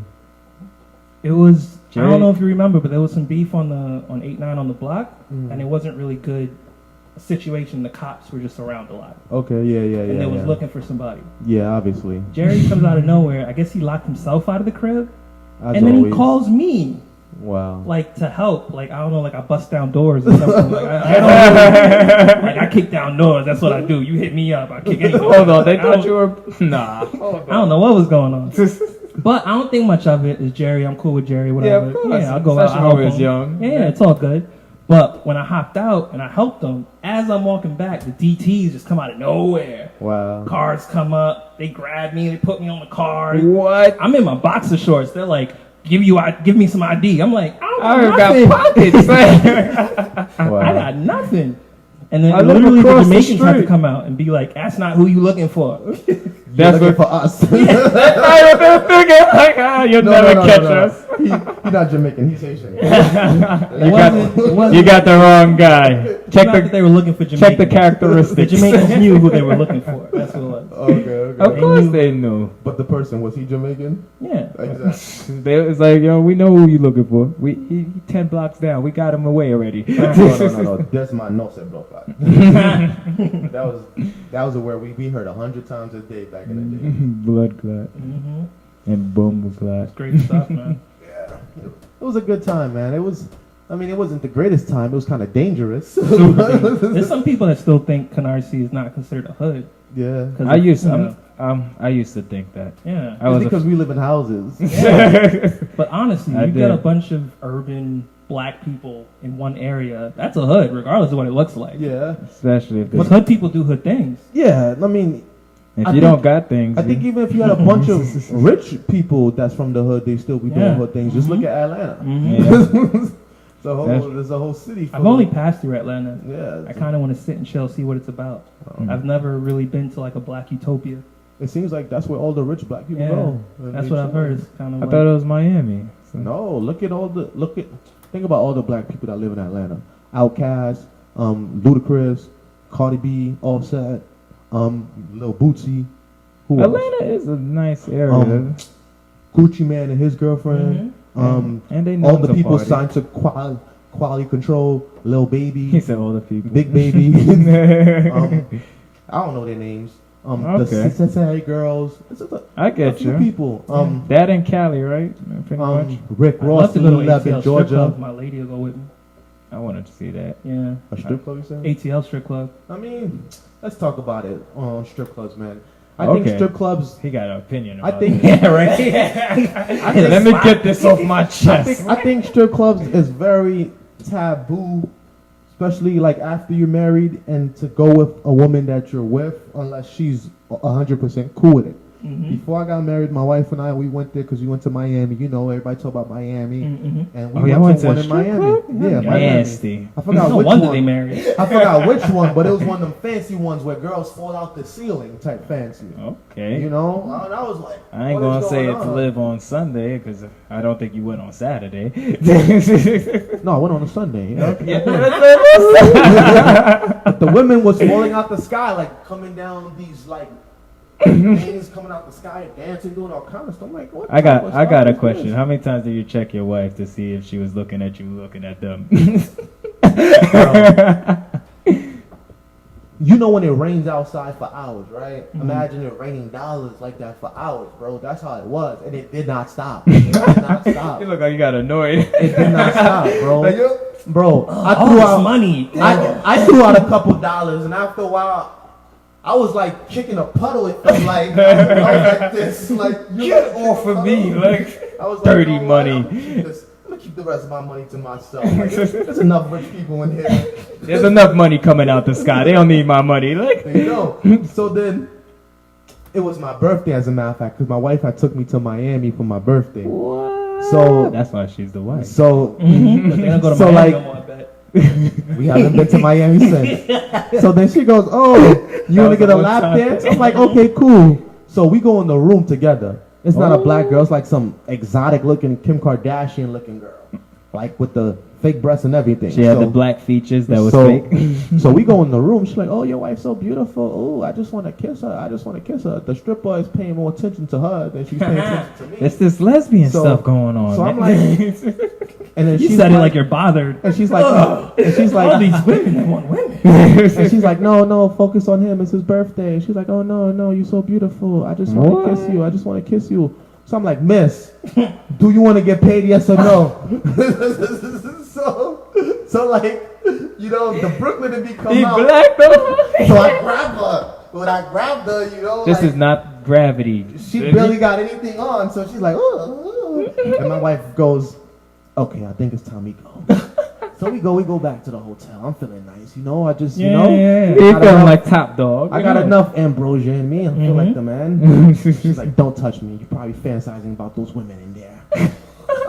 It was I Jerry- don't know if you remember, but there was some beef on 8-9 on the block, and it wasn't really good situation. The cops were just around a lot, Okay, yeah. and they was looking for somebody. Yeah, obviously. Jerry comes out of nowhere. I guess he locked himself out of the crib, As and then always. he calls me Wow. like to help. Like I don't know, like I bust down doors or something. Like, I don't know. Like I kick down doors. That's what I do. You hit me up, I kick any door. Hold on. They Like, thought you were. Nah. I don't know what was going on. But I don't think much of it is Jerry. I'm cool with Jerry, whatever. Yeah, of course. I'll go out. Especially I'll when we help was him. young. Yeah, it's all good. But when I hopped out and I helped them, as I'm walking back, the DTs just come out of nowhere. Wow. Cars come up, they grab me, they put me on the car. What? I'm in my boxer shorts. They're like, give me some ID. I'm like, I got got nothing. pockets. Wow. I got nothing. And then I live literally the across the Jamaicans had to street. come out and be like, that's not who you looking for. You're That's looking what- for us. That's what they're thinking. Like, you'll never catch us. He's not Jamaican. He's Asian. You got the wrong guy. Check not that they were looking for Jamaicans. Check the The characteristics. Jamaicans knew who they were looking for. That's what it was. Okay. Of course they knew. But the person, was he Jamaican? Yeah. Exactly. They was like, yo, we know who you looking for. He 10 blocks down. We got him away already. No. That's my no set block. That was a word we heard 100 times a day back in the day. Blood clot. Mm-hmm. And boom clot. Great stuff, man. It was a good time, man. It wasn't the greatest time. It was kind of dangerous. There's some people that still think Canarsie is not considered a hood. Yeah. I used to. I used to think that. Yeah. I was It's because we live in houses. But honestly, I you get did. a bunch of urban black people in one area. That's a hood, regardless of what it looks like. Yeah. Especially if But hood people do hood things. Yeah. I mean, if I you think- don't got things. I think even if you had a bunch of rich people that's from the hood, they still be doing Yeah. hood things. Just look at Atlanta. Mm-hmm. There's a whole city. I've only passed through Atlanta. Yeah. I kind of want to sit and chill, see what it's about. I've never really been to like a black utopia. It seems like that's where all the rich black people Yeah, go. that's what I've heard. It's kind of I like, thought it was Miami. So. No, think about all the black people that live in Atlanta. Outkast, Ludacris, Cardi B, Offset, Lil Bootsy. Who else? Atlanta is a nice area. Gucci Man and his girlfriend. and they know All the to people party. signed to Quality Control, Lil He Baby, said all the people. Big Baby. I don't know their names. Okay. The Cincinnati Girls. It's just I a get few you. people. That in Cali, right? Pretty much. Rick I'd Ross love to go to in ATL strip Georgia. club. My lady will go with me. I wanted to see that. Yeah. A strip club, you said? ATL strip club. I mean, let's talk about it on strip clubs, man. I Okay. think strip clubs. He got an opinion I about think. it. I think, Let me get this off my chest. I think strip clubs is very taboo especially like after you're married, and to go with a woman that you're with, unless she's 100% cool with it. Mm-hmm. Before I got married, my wife and I, we went there because we went to Miami. You know, everybody talk about Miami, Mm-hmm. and we went to one in Miami. Yeah, Miami. Nasty. I forgot No which wonder one. they married. I forgot which one, but it was one of them fancy ones where girls fall out the ceiling type fancy. Okay. You know, and I was like, I ain't what gonna is say going it's on? live on Sunday because I don't think you went on Saturday. No, I went on a Sunday. You know? Yeah. But the women was falling out the sky, like coming down these like things coming out the sky, dancing, doing all kinds of stuff. I'm like, what? I got a stuff is question. this? How many times did you check your wife to see if she was looking at you, looking at them? You know when it rains outside for hours, right? Mm-hmm. Imagine it raining dollars like that for hours, bro. That's how it was, and it did not stop. It did not stop. You look like you got annoyed. It did not stop, bro. Bro, I All threw this out money. I threw out a couple dollars, and after a while, I was like kicking a puddle. It felt like I was like this, like Get off of me, like I was dirty you know money. what? I'm gonna keep the rest of my money to myself. Like, there's enough rich people in here. There's enough money coming out the sky. They don't need my money. Like, You know. So then, it was my birthday, as a matter of fact, because my wife had took me to Miami for my birthday. what? So That's why she's the wife. so Mm-hmm. But they don't go to So, Miami like- no more, I bet. we haven't been to Miami since. So then she goes, "Oh, you want to was get a the one lap time. dance?" I'm like, "Okay, cool." So we go in the room together. It's not a black girl. It's like some exotic looking Kim Kardashian looking girl, like with the fake breasts and everything. She had So- the black features that was so, fake. So we go in the room. She's like, "Oh, your wife's so beautiful. Oh, I just want to kiss her. I just want to kiss her." The stripper is paying more attention to her than she's paying attention to me. It's this lesbian So- stuff going on. so I'm man. And then You she's said it like, like you're bothered. and she's like, and she's like, All these women that want women. and she's like, no, focus on him. It's his birthday. And she's like, "Oh no, you're so beautiful. I just want to kiss you. I just want to kiss you." So I'm like, "Miss, do you want to get paid? Yes or no?" so like, you know, the Brooklyn to be come He out. black though. So I grabbed her. When I grabbed her, you know, This like, is not gravity. she barely got anything on. So she's like, "Oh." And my wife goes, "Okay, I think it's time we go." So we go back to the hotel. I'm feeling nice, you know. I just, you know, You I got feeling enough- like top dog. I got enough ambrosia in me. I feel like the man. She's like, "Don't touch me. You're probably fantasizing about those women in there."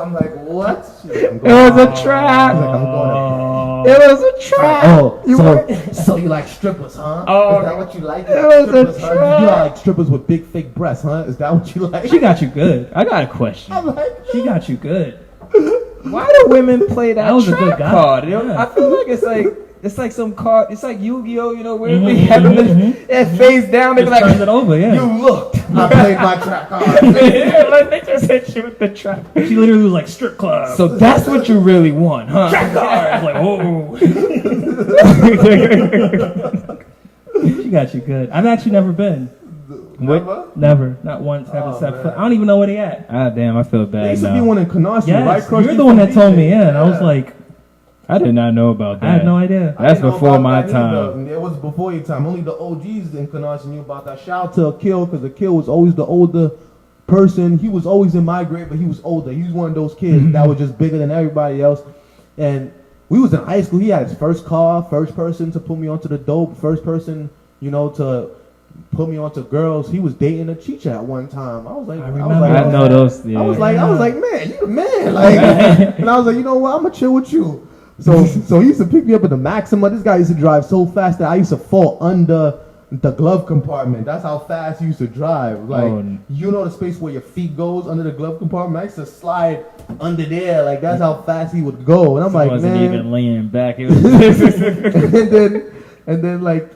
I'm like, "What?" She's like, "I'm It was a She's trap. like, "I'm going to." It was a trap. Oh, so you like strippers, huh? Oh, is that what you like? it was a Strippers, huh? trap. You like strippers with big fake breasts, huh? Is that what you like? She got you good. I got a question. I'm like, She got you good. Why do women play that, That was a trap good guy. card? You know, Yeah. I feel like it's like some card. It's like Yu-Gi-Oh. You know, where Mhm, they have mhm, it face down. They be Just like, turned it over, yeah. you looked. I played my trap card. yeah, like they just hit you with the trap. She literally was like strip club. So that's what you really want, huh? trap card. Like, oh. She got you good. I've actually never been. Never? Never. Not once. Haven't Oh, set man. foot. I don't even know where they at. Ah, damn, I feel There bad used to be now. one in Canarsie, Yes, right? across you're street the one from that told me, DJ. yeah. And I was like, I did not know about that. I had no idea. I That's didn't know before about my that time. either. It was before your time. Only the OGs in Canarsie knew about that. Shout out to Akil, because Akil was always the older person. He was always in my grade, but he was older. He was one of those kids that was just bigger than everybody else. And we was in high school. He had his first car, first person to put me onto the dope, first person, you know, to put me onto girls. He was dating a chicha at one time. I was like, I know those. Yeah. I was like, man, you the man. Like, and I was like, you know what? I'm gonna chill with you. So he used to pick me up in the Maxima. This guy used to drive so fast that I used to fall under the glove compartment. That's how fast he used to drive. Like, you know the space where your feet goes under the glove compartment? I used to slide under there. Like, that's how fast he would go. And I'm like, wasn't man. even leaning back. It was and then like,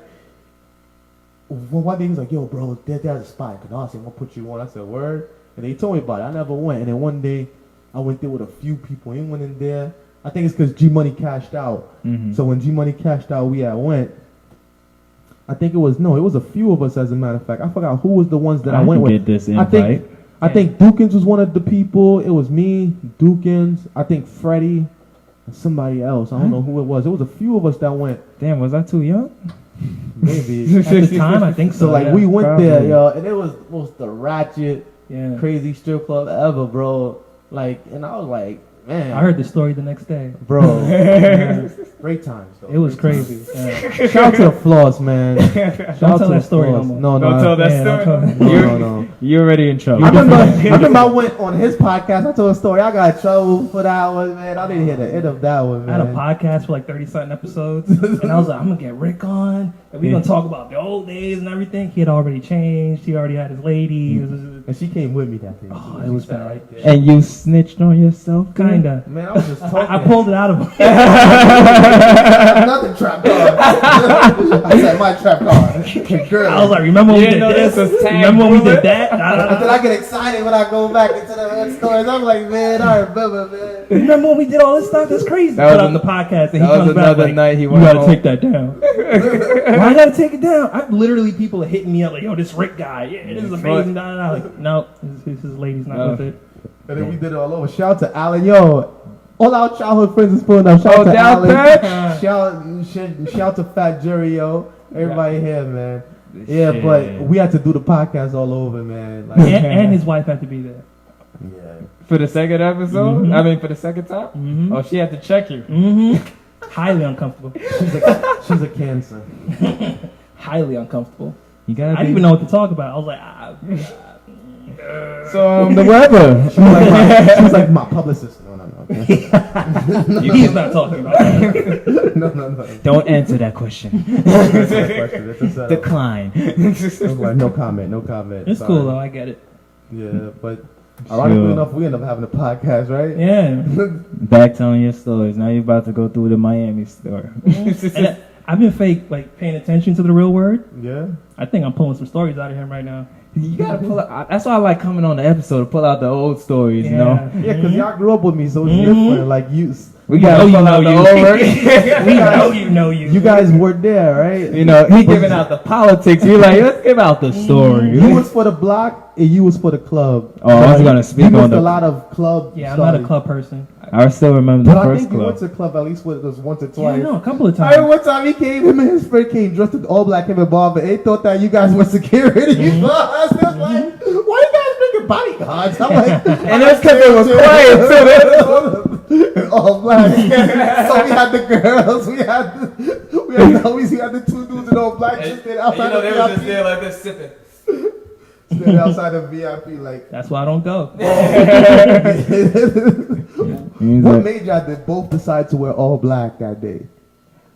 one day he was like, "Yo, bro, there's a spot in Canarsie. I'm gonna put you on." I said, "Word." And they told me about it. I never went. And then one day, I went there with a few people. He went in there. I think it's because G Money cashed out. So when G Money cashed out, we had went. I think it was a few of us, as a matter of fact. I forgot who was the ones that I went with. Get this invite. I think Dukins was one of the people. It was me, Dukins. I think Freddie, and somebody else. I don't know who it was. It was a few of us that went. Damn, was I too young? Maybe. At the time, I think so. So like yeah. we went probably. there, yo, and it was most the ratchet, Yeah. crazy strip club ever, bro. Like, and I was like, Man, I heard the story the next day. bro. Great times. Though. It was Great crazy. times. Shout out to the flaws, man. Shout Don't out tell to that the story no flaws. more. No, Don't tell that story. No. You're already in trouble. I remember I went on his podcast. I told a story. I got in trouble for that one, man. I didn't hear the end of that one, I had a man. podcast for like 30-something episodes, and I was like, I'm gonna get Rick on, and we're gonna talk about the old days and everything. He had already changed. He already had his lady. And she came with me that day. Oh, it was bad. And you snitched on yourself? Kinda. Man, I was just talking. I pulled it out of him. Another trap card. I said my trap card. Girl. I was like, remember when we did this? Remember when we did that? And then I get excited when I go back into the stories. I'm like, man, I remember, man. Remember when we did all this stuff? That's crazy. That was Put on the podcast, and he that was comes back another like, night he you went gotta home. take that down. Why I gotta take it down? I literally people are hitting me up like, yo, this Rick guy, yeah, this is amazing. Like, no, his lady's not with it. And then we did it all over. Shout out to Alan. Yo, all our childhood friends is pulling up. Shout out to down Alan. Shout out to Fat Jerry, yo. Everybody here, man. Yeah, Shit. but we had to do the podcast all over, man. Like, And his wife had to be there. yeah. For the second episode? I mean, for the second time? Mm-hmm. Oh, she had to check you. Mm-hmm. Highly uncomfortable. She's a cancer. Highly uncomfortable. You gotta I didn't even know what to talk about. I was like, So, the weather. She was like my publicist. No. he's not talking about that. No. Don't answer that question. That's not a question. It's a setup. Decline. I was like, no comment. It's Sorry. cool though. I get it. Yeah, but ironically Sure. enough, we end up having a podcast, right? Yeah. Back telling your stories. Now you're about to go through the Miami story. And I've been fake like paying attention to the real word. Yeah. I think I'm pulling some stories out of him right now. You gotta pull out. That's why I like coming on the episode to pull out the old stories. You know. Yeah, because y'all grew up with me, so it's different. Like We gotta pull out the old word. We know you. you guys were there, right? You know, he giving out the politics. You're like, let's give out the story. You was for the block, and you was for the club. Oh, I was gonna speak you on missed the. a lot of club. Yeah, I'm not a stories. club person. I still remember the But I first think you went club. to club at least with us once or Yeah, twice. I know, a couple of I remember times. one time he came, him and his friend came dressed in all black, him and Bob, and they thought that you guys were security. They was like, why you guys bringing bodyguards? I'm like, And that's because it was quiet too. all black. So we had the girls, we had the homies, we had the two dudes in all black just standing outside the VIP. like this sipping. Standing outside the VIP like. That's why I don't go. What made y'all both decide to wear all black that day?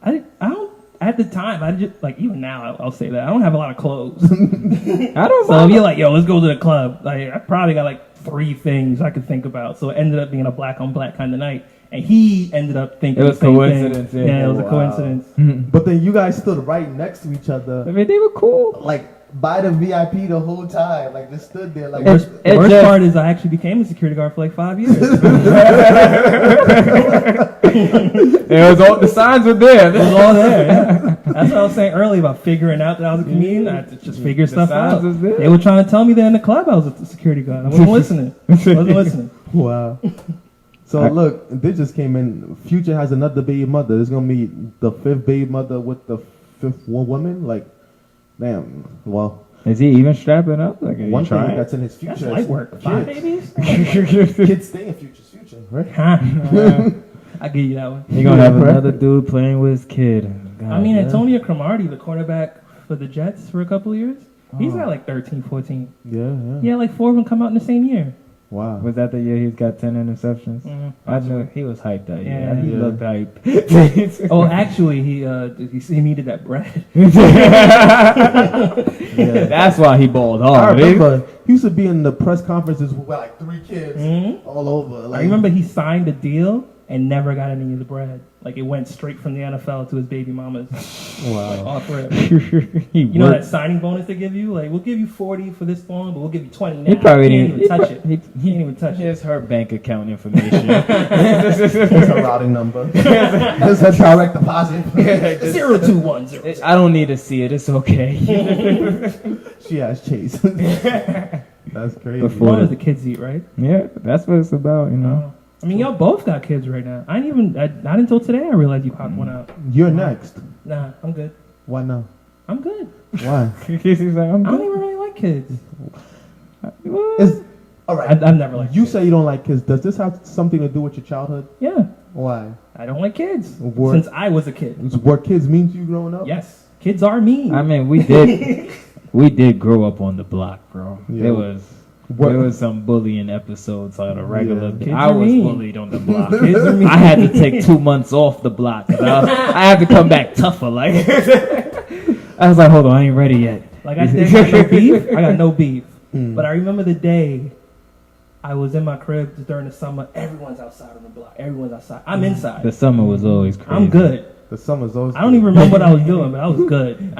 I don't. At the time, I just like even now I'll say that I don't have a lot of clothes. I don't. So if you're like, yo, let's go to the club, like I probably got like 3 things I could think about. So it ended up being a black on black kind of night, and he ended up thinking It was the same coincidence, thing. yeah. Yeah, it was a Wow. coincidence. But then you guys stood right next to each other, I mean, they were cool. like by the VIP the whole time, like just stood there, like. The worst just- part is I actually became a security guard for like 5 years. It was all the signs were there. It was all there. Yeah. That's what I was saying earlier about figuring out that I was a comedian. I had to just figure stuff signs out. was there. They were trying to tell me that in the club I was a security guard. I wasn't listening. Wasn't listening. Wow. So look, this just came in. Future has another baby mother. There's gonna be the 5th baby mother with the 5th woman. Like, damn. Well, Is he even strapping up? Like, are you one thing trying? that's in his future. That's is light work. 5 kids. babies? Kids stay in Future's future, right? I give you that one. He gonna have Yeah, right. another dude playing with his kid. God, I mean, yeah. Antonio Cromartie, the quarterback for the Jets for a couple of years, he's got like 13, 14. Yeah. Yeah, like 4 of them come out in the same year. Wow. Was that the year he's got 10 interceptions? Mhm. I knew he was hyped that year. Yeah. He Yeah. looked hyped. Oh, actually, he needed that bread. Yeah. That's why he balled I hard. remember he used to be in the press conferences with like 3 kids Mhm. all over. Like, I remember he signed a deal and never got any of the bread. Like it went straight from the NFL to his baby mama's. Wow. Off rip. he You know that worked. signing bonus they give you? Like, we'll give you 40 for this long, but we'll give you 20 now. He probably can't didn't even touch it. He Can't even touch it. Here's her bank account information. It's a routing number. It's a direct deposit. 0210. I don't need to see it. It's okay. She has Chase. That's crazy. Before- What does the kids eat, right? Yeah, that's what it's about, you know. I mean, y'all both got kids right now. Not until today I realized you popped one out. You're next. Nah, I'm good. Why not? I'm good. Why? He's like, I'm I don't good. even really like kids. Is All right. I've never liked You kids. say you don't like kids. Does this have something to do with your childhood? Yeah. Why? I don't like kids. What? Since I was a kid. What kids mean to you growing up? Yes. Kids are mean. I mean, we did grow up on the block, bro. Yeah. There was some bullying episodes on a regular. Kids I are was mean. bullied on the block. Kids are mean. I had to take 2 months off the block. 'Cause I had to come back tougher. Like I was like, hold on, I ain't ready yet. Like I got no beef. I got no beef. Mm. But I remember the day I was in my crib during the summer. Everyone's outside on the block. Everyone's outside. I'm inside. The summer was always crazy. I'm good. The summer's always. I don't even remember what I was doing, but I was good.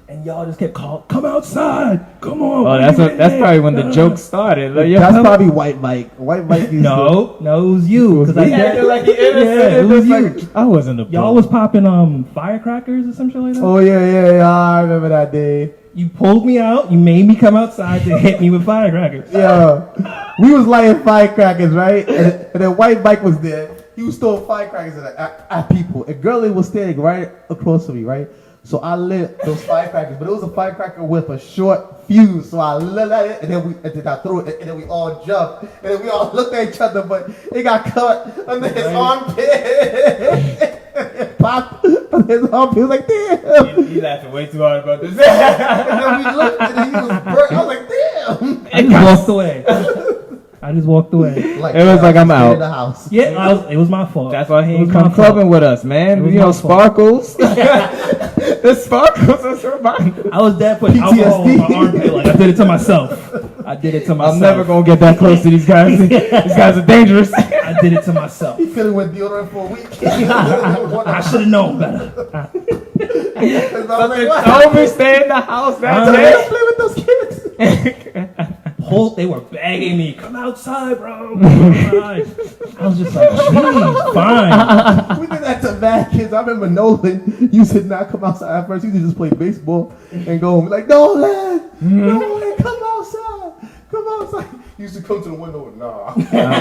And y'all just kept calling, come outside. Come on. Oh, that's probably when the joke started. Like, That's probably White Mike. White Mike. No, it was you. Cause it was you. I wasn't a Y'all was popping firecrackers or some shit like that. Oh yeah. I remember that day. You pulled me out. You made me come outside to hit me with firecrackers. Yeah, we was lighting firecrackers, right? And then White Mike was there. He was throwing firecrackers at people. And Guerlin was standing right across from me, right? So I lit those firecrackers, but it was a firecracker with a short fuse. So I lit it, and then I threw it, and then we all jumped, and then we all looked at each other, but it got caught under his armpit. It popped under his armpit. He was like, damn. He laughing way too hard about this. And then we looked, and he was burnt. I was like, damn. I just walked away. I just walked away. Like, It was like, I'm out. in the house. Yeah, it was my fault. That's why he It ain't was my come fault. clubbing with us, man. It was You know, my fault. sparkles. The sparkles is reminding. I was there putting alcohol on my armpit. Like I did it to myself. I did it to myself. I'm never gonna get that close to these guys. These guys are dangerous. I did it to myself. He could have went deodorant for a week. I should have known better. Told me stay in the house that day. Play with those kids. They were begging me, come outside, bro. Come outside. I was just like, geez, fine. We did that to bad kids. I remember Nolan used to not come outside at first. He used to just play baseball and go home. Like, Nolan, come outside. Come outside. He used to come to the window and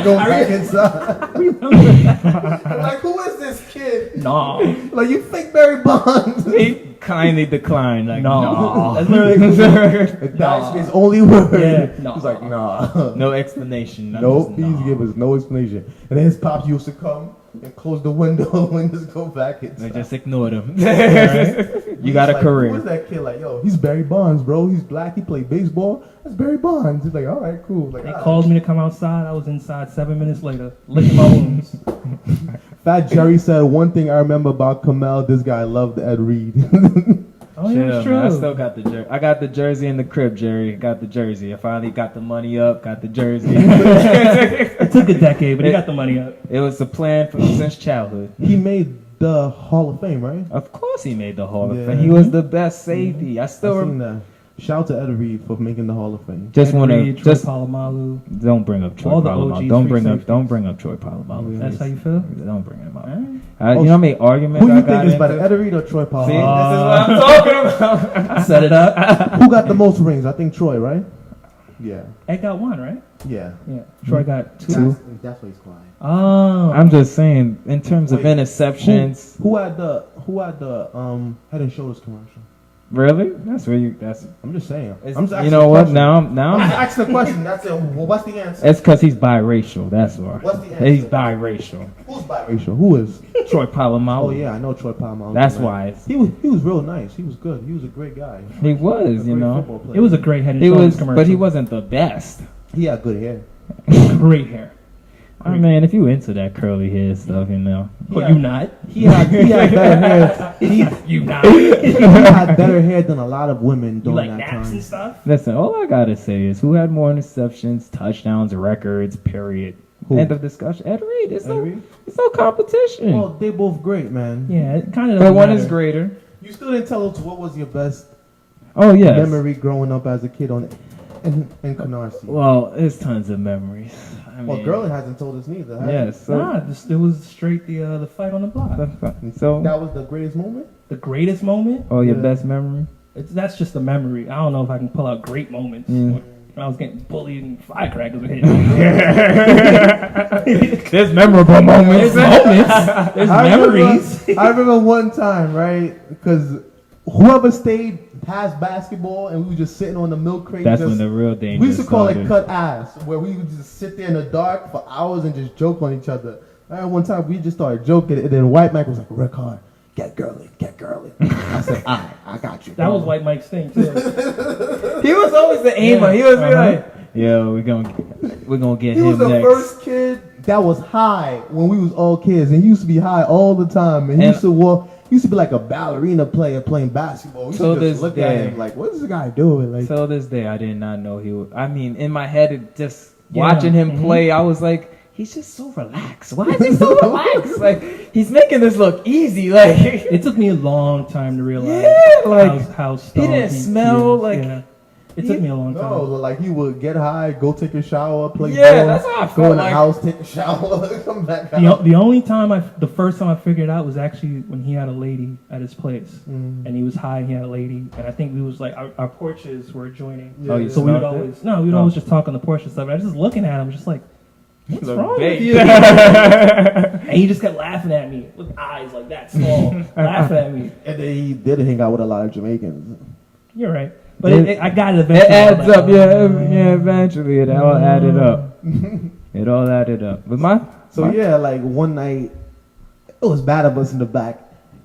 go back inside. I'm like, who is this kid? No. Like, you fake Barry Bonds. He kindly declined. Like, No. That's no. literally That's his only word. Yeah, no. He's like, nah. No explanation. Nope, he used to give us no explanation. And then his pops used to come and close the window and just go back They inside. just ignored him. Right? You got a Who career. is that kid? Like, yo, he's Barry Bonds, bro. He's black. He played baseball. That's Barry Bonds. He's like, all right, cool. Like, They all right. called me to come outside. I was inside 7 minutes later, licking my wounds. Fat Jerry said one thing I remember about Kimmel. This guy loved Ed Reed. Oh, yeah, Chill, it's man. I true. still got the jersey. I got the jersey in the crib, Jerry. Got the jersey. I finally got the money up. Got the jersey. It took a decade, but he got the money up. It was a plan since childhood. He made the Hall of Fame, right? Of course, he made the Hall of Yeah. Fame. He was the best safety. I still I seen that. Shout out to Ed Reed for making the Hall of Fame. just Ed want to Reed, Troy just Polamalu. don't bring up Troy All the Polamalu. OGs, Don't free bring up safeties. don't bring up Troy Polamalu. That's how you feel? Don't bring him up. Alright. You know how many arguments Who I you got think is better, into? Ed Reed or Troy See, Polamalu? this is what I'm talking about. Set it up. Who got the most rings? I think Troy, right? Yeah. Ed got one, right? Yeah. Yeah. Troy got two. That's why he's quiet. Oh. I'm just saying, in terms of interceptions, Who had the Head and Shoulders commercial? really? That's where you. That's. I'm just saying. It's, I'm just you asking know a what? question. Now, I'm asking a question. That's it. Well, what's the answer? it's because he's biracial. That's why. What's the answer? He's biracial. Who's biracial? Who is? Troy Polamalu. Oh yeah, I know Troy Palmer. That's why it's, He was real nice. He was good. He was a great guy. he was, A you great know. football player. It was a great head and He shoulders was, commercial. but he wasn't the best. He had good hair. Great hair. I mean, if you into that curly hair stuff, you know. But you not. He had better hair. You not. He had better hair than a lot of women You during like that naps time. and stuff? Listen, all I gotta say is who had more interceptions, touchdowns, records, period. Who? End of discussion. Ed Reed. It's Ed no, Reed? it's no competition. Well, they both great, man. Yeah, it kind of but doesn't one matter. is greater. You still didn't tell us what was your best Oh yes. memory growing up as a kid in Canarsie. Well, there's tons of memories. I mean, Well, Guerlin hasn't told us neither. has he? Yes. So, Nah, it was straight the fight on the block. so That was the greatest moment? The greatest moment? oh, your Yeah. best memory? That's just a memory. I don't know if I can pull out great moments. Mm. When I was getting bullied and firecrackers were hitting. There's memorable moments. There's moments. There's memories. I remember one time, right? Because whoever stayed past basketball, and we were just sitting on the milk crate. That's when the real danger We used to call started. it cut ass, where we would just sit there in the dark for hours and just joke on each other. One time we just started joking, and then White Mike was like, Rickard, get girly, get girly. I said, all right, I got you. That was White Mike's thing too. He was always the aimer. Yeah, He was like, "Yo, we're gonna get He him was the next." first kid that was high when we was all kids, and he used to be high all the time. And he used to walk. He used to be like a ballerina player playing basketball. We used Till to this just look day. at him like, "What is this guy doing?" Like, Till this day, I did not know he was. I mean, in my head, it just Yeah. watching him play, I was like, he's just so relaxed. Why is he so relaxed? Like, he's making this look easy. Like, It took me a long time to realize like, how he stoned didn't smell is. like. Yeah. It took me a long time. no, like he would get high, go take a shower, play Yeah, ball, that's how I go felt in the like. house, take a shower, come back out. The only time the first time I figured it out was actually when he had a lady at his place, and he was high and he had a lady, and I think we was like our porches were adjoining. Yeah, you So we would smelled it? always always just talk on the porch and stuff. And I was just looking at him, just like, what's Look wrong big. with you? And he just kept laughing at me with eyes like that small, laughing at me. And then he did hang out with a lot of Jamaicans. You're right, but I got it It eventually. adds up, yeah. Eventually, it all added up. It all added up. But Yeah, like one night, it was bad of us in the back,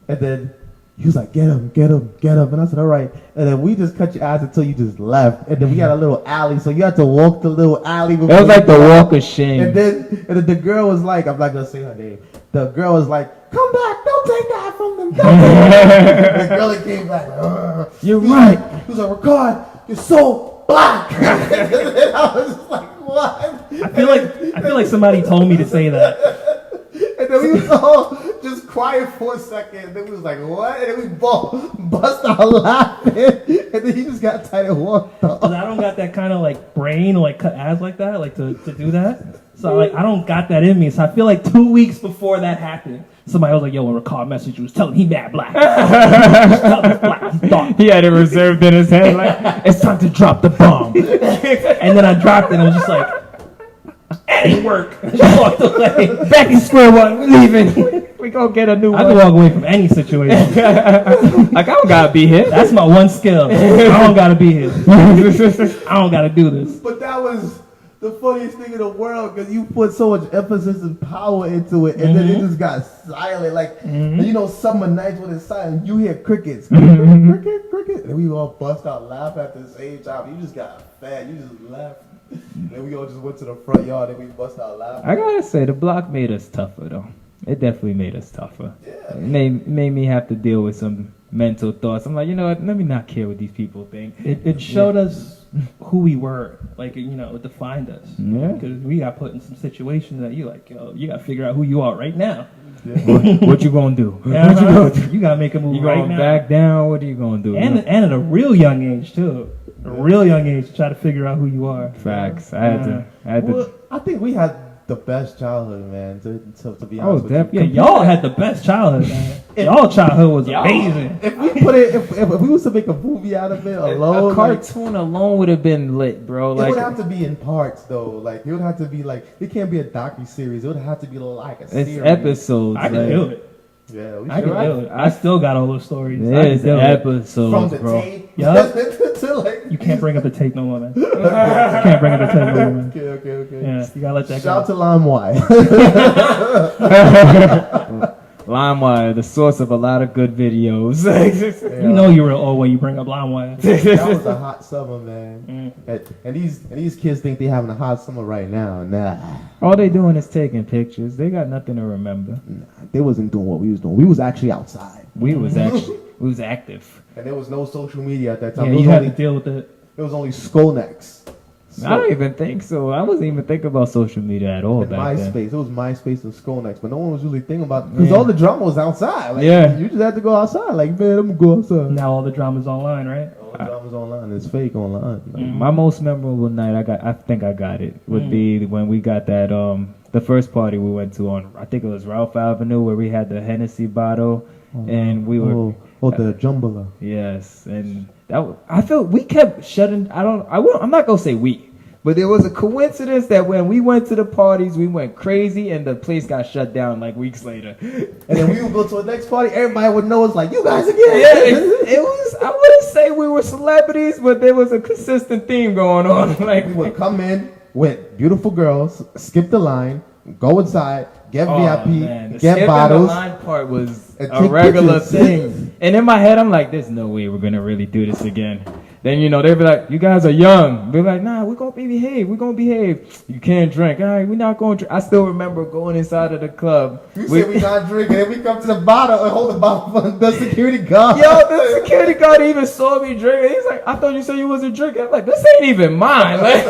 and then he was like, get him, and I said, all right, and then we just cut your ass until you just left, and then we had a little alley, so you had to walk the little alley. it was like the walk of shame. And then the girl was like, I'm not gonna say her name. The girl was like, come back, don't take that from them. Don't take that. The girl that came back, like, You're he was right. like- He was like, Rickard, you're so black. And I was just like, what? I feel like somebody told me to say that. And then we was all just quiet for a second. And then we was like, what? And then we both bust out laughing. And then he just got tight and walked off. 'Cause I don't got that kind of like brain to like cut ass like that, like to do that. So like I don't got that in me. So I feel like 2 weeks before that happened, somebody was like, "Yo, when Rickard messaged you, was telling he mad black." Tell him he's black. He's dark. He had it reserved in his head, like, it's time to drop the bomb. And then I dropped it and I was just like, "That didn't work." I just walked away. Back in square one, we're leaving. We gonna get a new I one. can walk away from any situation. Like, I don't gotta be here. That's my one skill. I don't gotta be here. I don't gotta do this. But that was the funniest thing in the world because you put so much emphasis and power into it, and then it just got silent. Like, you know, summer nights when it's silent, you hear crickets. Cricket. And we all bust out laughing at the same time. You just got fat. You just laughed. Then we all just went to the front yard and we bust out laughing. I gotta say, the block made us tougher, though. It definitely made us tougher. Yeah. It made me have to deal with some mental thoughts. I'm like, you know what? Let me not care what these people think. It showed us who we were, like, you know, it defined us. Yeah. Because we got put in some situations that you like, yo, you got to figure out who you are right now. What you gonna do? Yeah, you got to make a move You right gonna now. back down? What are you gonna do? And at a real young age too, a real young age to try to figure out who you are. Facts. I had to. Well, I think we had the best childhood, man. To be Oh, honest with you. definitely. Yeah, y'all had the best childhood, man. Y'all childhood was amazing. If we put it, if we was to make a movie out of it alone, A cartoon alone would have been lit, bro. it Like, would have to be in parts though. Like it would have to be like it can't be a docu-series. It would have to be like a it's series. episodes. I can like, do it. Yeah, we I should. can do it. I still got all those stories. I There's can do it. episodes, From the bro. tape. Yup. to like. You can't bring up the tape no more, man. You can't bring up the tape no more, man. Okay. Yeah, you gotta let that Shout out go. to LimeWire. LimeWire, the source of a lot of good videos. You know you were old when you bring up LimeWire. That was a hot summer, man. And these kids think they're having a hot summer right now. Nah, All they doing is taking pictures. They got nothing to remember. they wasn't doing what we was doing. We was actually outside, We was active. and there was no social media at that time. Yeah, it, was you had only, to deal with it. it was only Skolnex. I don't even think so. I wasn't even thinking about social media at all And back MySpace. then. It was MySpace and Skolnex, but no one was really thinking about because Yeah. all the drama was outside. Like, Yeah. you just had to go outside. Like, man, I'm gonna go outside. Now all the drama's online, right? All the drama's online. It's fake online. Like, My most memorable night, I think I got it, would be when we got that, the first party we went to on, I think it was Ralph Avenue, where we had the Hennessy bottle, and we were, the Jumbala. yes, and I felt we kept shutting, I'm not gonna say we, But there was a coincidence that when we went to the parties, we went crazy, and the place got shut down like weeks later. And then we would go to the next party. Everybody would know it's like, you guys again. Yeah, it was. I wouldn't say we were celebrities, but there was a consistent theme going on. Like we would come in with beautiful girls, skip the line, go inside, get VIP, man. get bottles. The line part was and a take regular pictures. thing. And in my head, I'm like, there's no way we're gonna really do this again. Then they'd be like, you guys are young. We're like, nah, we're gonna behave. We're gonna behave. You can't drink. All right, we're not gonna drink. I still remember going inside of the club. You say we not drinking, and we come to the bottle and hold the bottle for the security guard. Yo, the security guard even saw me drinking. He's like, I thought you said you wasn't drinking. I'm like, this ain't even mine. Like,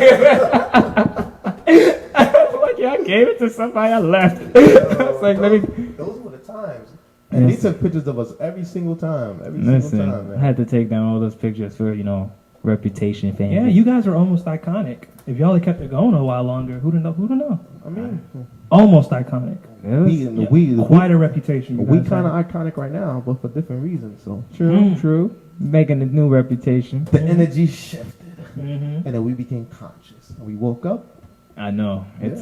I'm like, yeah, I gave it to somebody. I left. I was like, let me. Those were the times. And they took pictures of us every single time. Single time, man. I had to take down all those pictures for, reputation, fame. Yeah, you guys are almost iconic. If y'all had kept it going a while longer, who'd know? I mean, almost iconic. we Quite a reputation. We kind of iconic right now, but for different reasons. So True. Making a new reputation. the energy shifted, Mm-hmm. and then we became conscious. And we woke up. I know. It's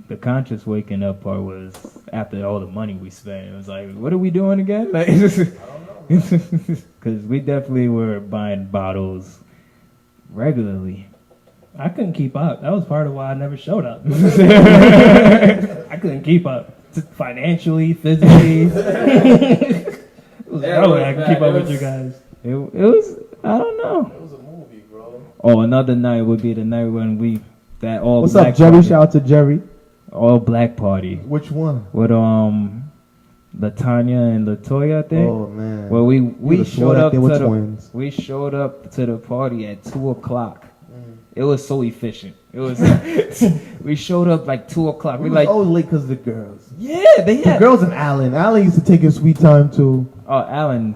the conscious waking up part was after all the money we spent. It was like, what are we doing again? Like, I don't know. Because we definitely were buying bottles regularly. I couldn't keep up. That was part of why I never showed up. I couldn't keep up. Financially, physically. No way I can keep up with you guys. It was, I don't know. It was a movie, bro. Oh, another night would be the night when that all What's black up, Jerry? party, Shout out to Jerry. all black party Which one? with Latanya and Latoya, I think. Oh man. Well, we Would've showed sworn that up they to were the twins. we showed up to the party at 2:00. It was so efficient. It was we showed up like 2:00. We like always late because of the girls. Yeah, they The had girls and Alan. Alan used to take his sweet time too. Alan.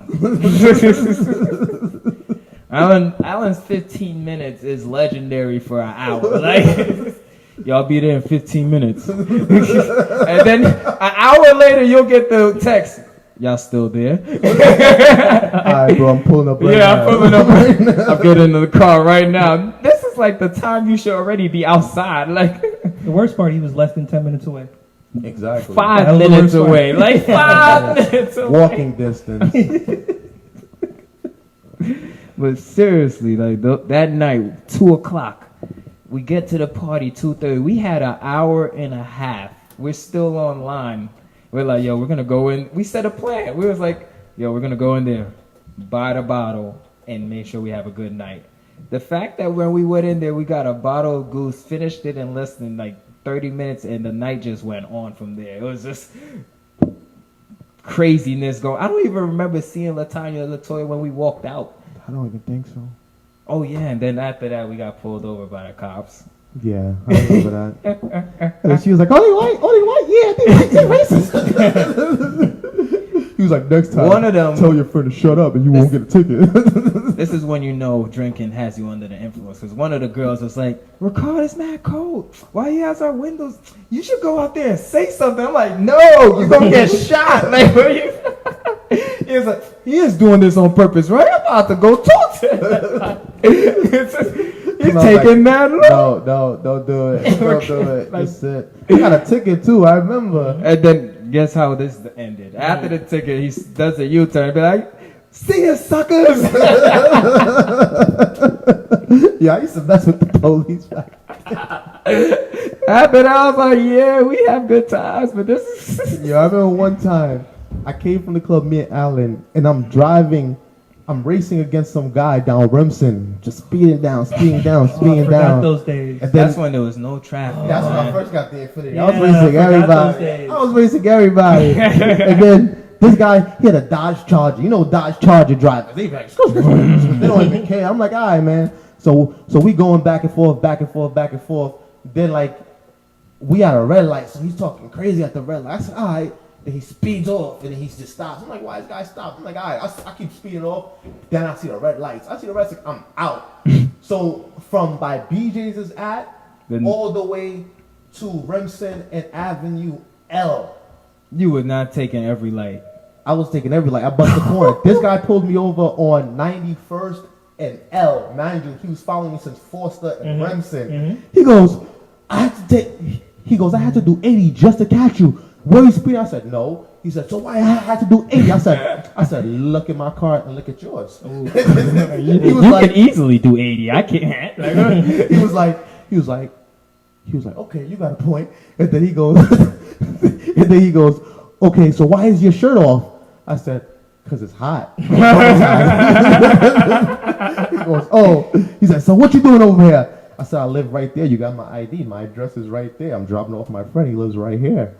Alan's 15 minutes is legendary for an hour. Like, y'all be there in 15 minutes. And then an hour later, you'll get the text. Y'all still there? Alright, bro, I'm pulling up right now. I'm pulling up right now. I'm getting in the car right now. This is like the time you should already be outside. Like, The worst part, he was less than 10 minutes away. Exactly. 5 minutes away. Like, 5 minutes away. Walking distance. But seriously, like that night, 2:00, we get to the party 2:30. We had an hour and a half. We're still online. We're like, yo, we're gonna go in. We set a plan. We was like, yo, we're gonna go in there, buy the bottle, and make sure we have a good night. The fact that when we went in there, we got a bottle of Goose, finished it in less than like 30 minutes, and the night just went on from there. It was just craziness going. I don't even remember seeing Latanya and Latoya when we walked out. I don't even think so. Oh yeah, and then after that we got pulled over by the cops. Yeah, I remember that. And she was like, only white, yeah, they racist. He was like, next time, One of them- tell your friend to shut up and you won't get a ticket. This is when you know drinking has you under the influence. Because one of the girls was like, Rickard, it's mad cold. Why he has our windows? You should go out there and say something. I'm like, no, you're going to get shot. Like, what are you? He was like, he is doing this on purpose, right? I'm about to go talk to him. He's taking mad long. No, don't do it. Don't do it. That's it. I got a ticket too, I remember. And then guess how this ended? After the ticket, he does a U-turn and be like, see ya, suckers. Yeah, I used to mess with the police back. After that, I was like, yeah, we have good times, but this is... Yeah, I remember one time I came from the club, me and Alan, and I'm racing against some guy down Remsen, just speeding down. I forgot those days. And then, That's when there was no traffic. that's when I first got the Infinity. Yeah, I was racing everybody. And then this guy, he had a Dodge Charger. You know Dodge Charger drivers. They like, they don't even care. I'm like, all right, man. So we going back and forth. Then like, we at a red light, so he's talking crazy at the red light. I said, all right. Then he speeds off, and then he just stops. I'm like, why this guy stop? I'm like, all right, I keep speeding off. Then I see the red lights. Like, I'm out. So from by BJ's all the way to Remsen and Avenue L. You were not taking every light. I was taking every light. I bust the corner. This guy pulled me over on 91st and L. Mind you, he was following me since Forster and Remsen. He goes, I had to do 80 just to catch you. Were you speeding? I said, no. He said, so why I had to do 80? I said, look at my car and look at yours. You can easily do 80. I can't. He was like, okay, you got a point. And then he goes, okay, so why is your shirt off? I said, because it's hot. He goes, oh. He said, so what you doing over here? I said, I live right there. You got my ID. My address is right there. I'm dropping off my friend. He lives right here.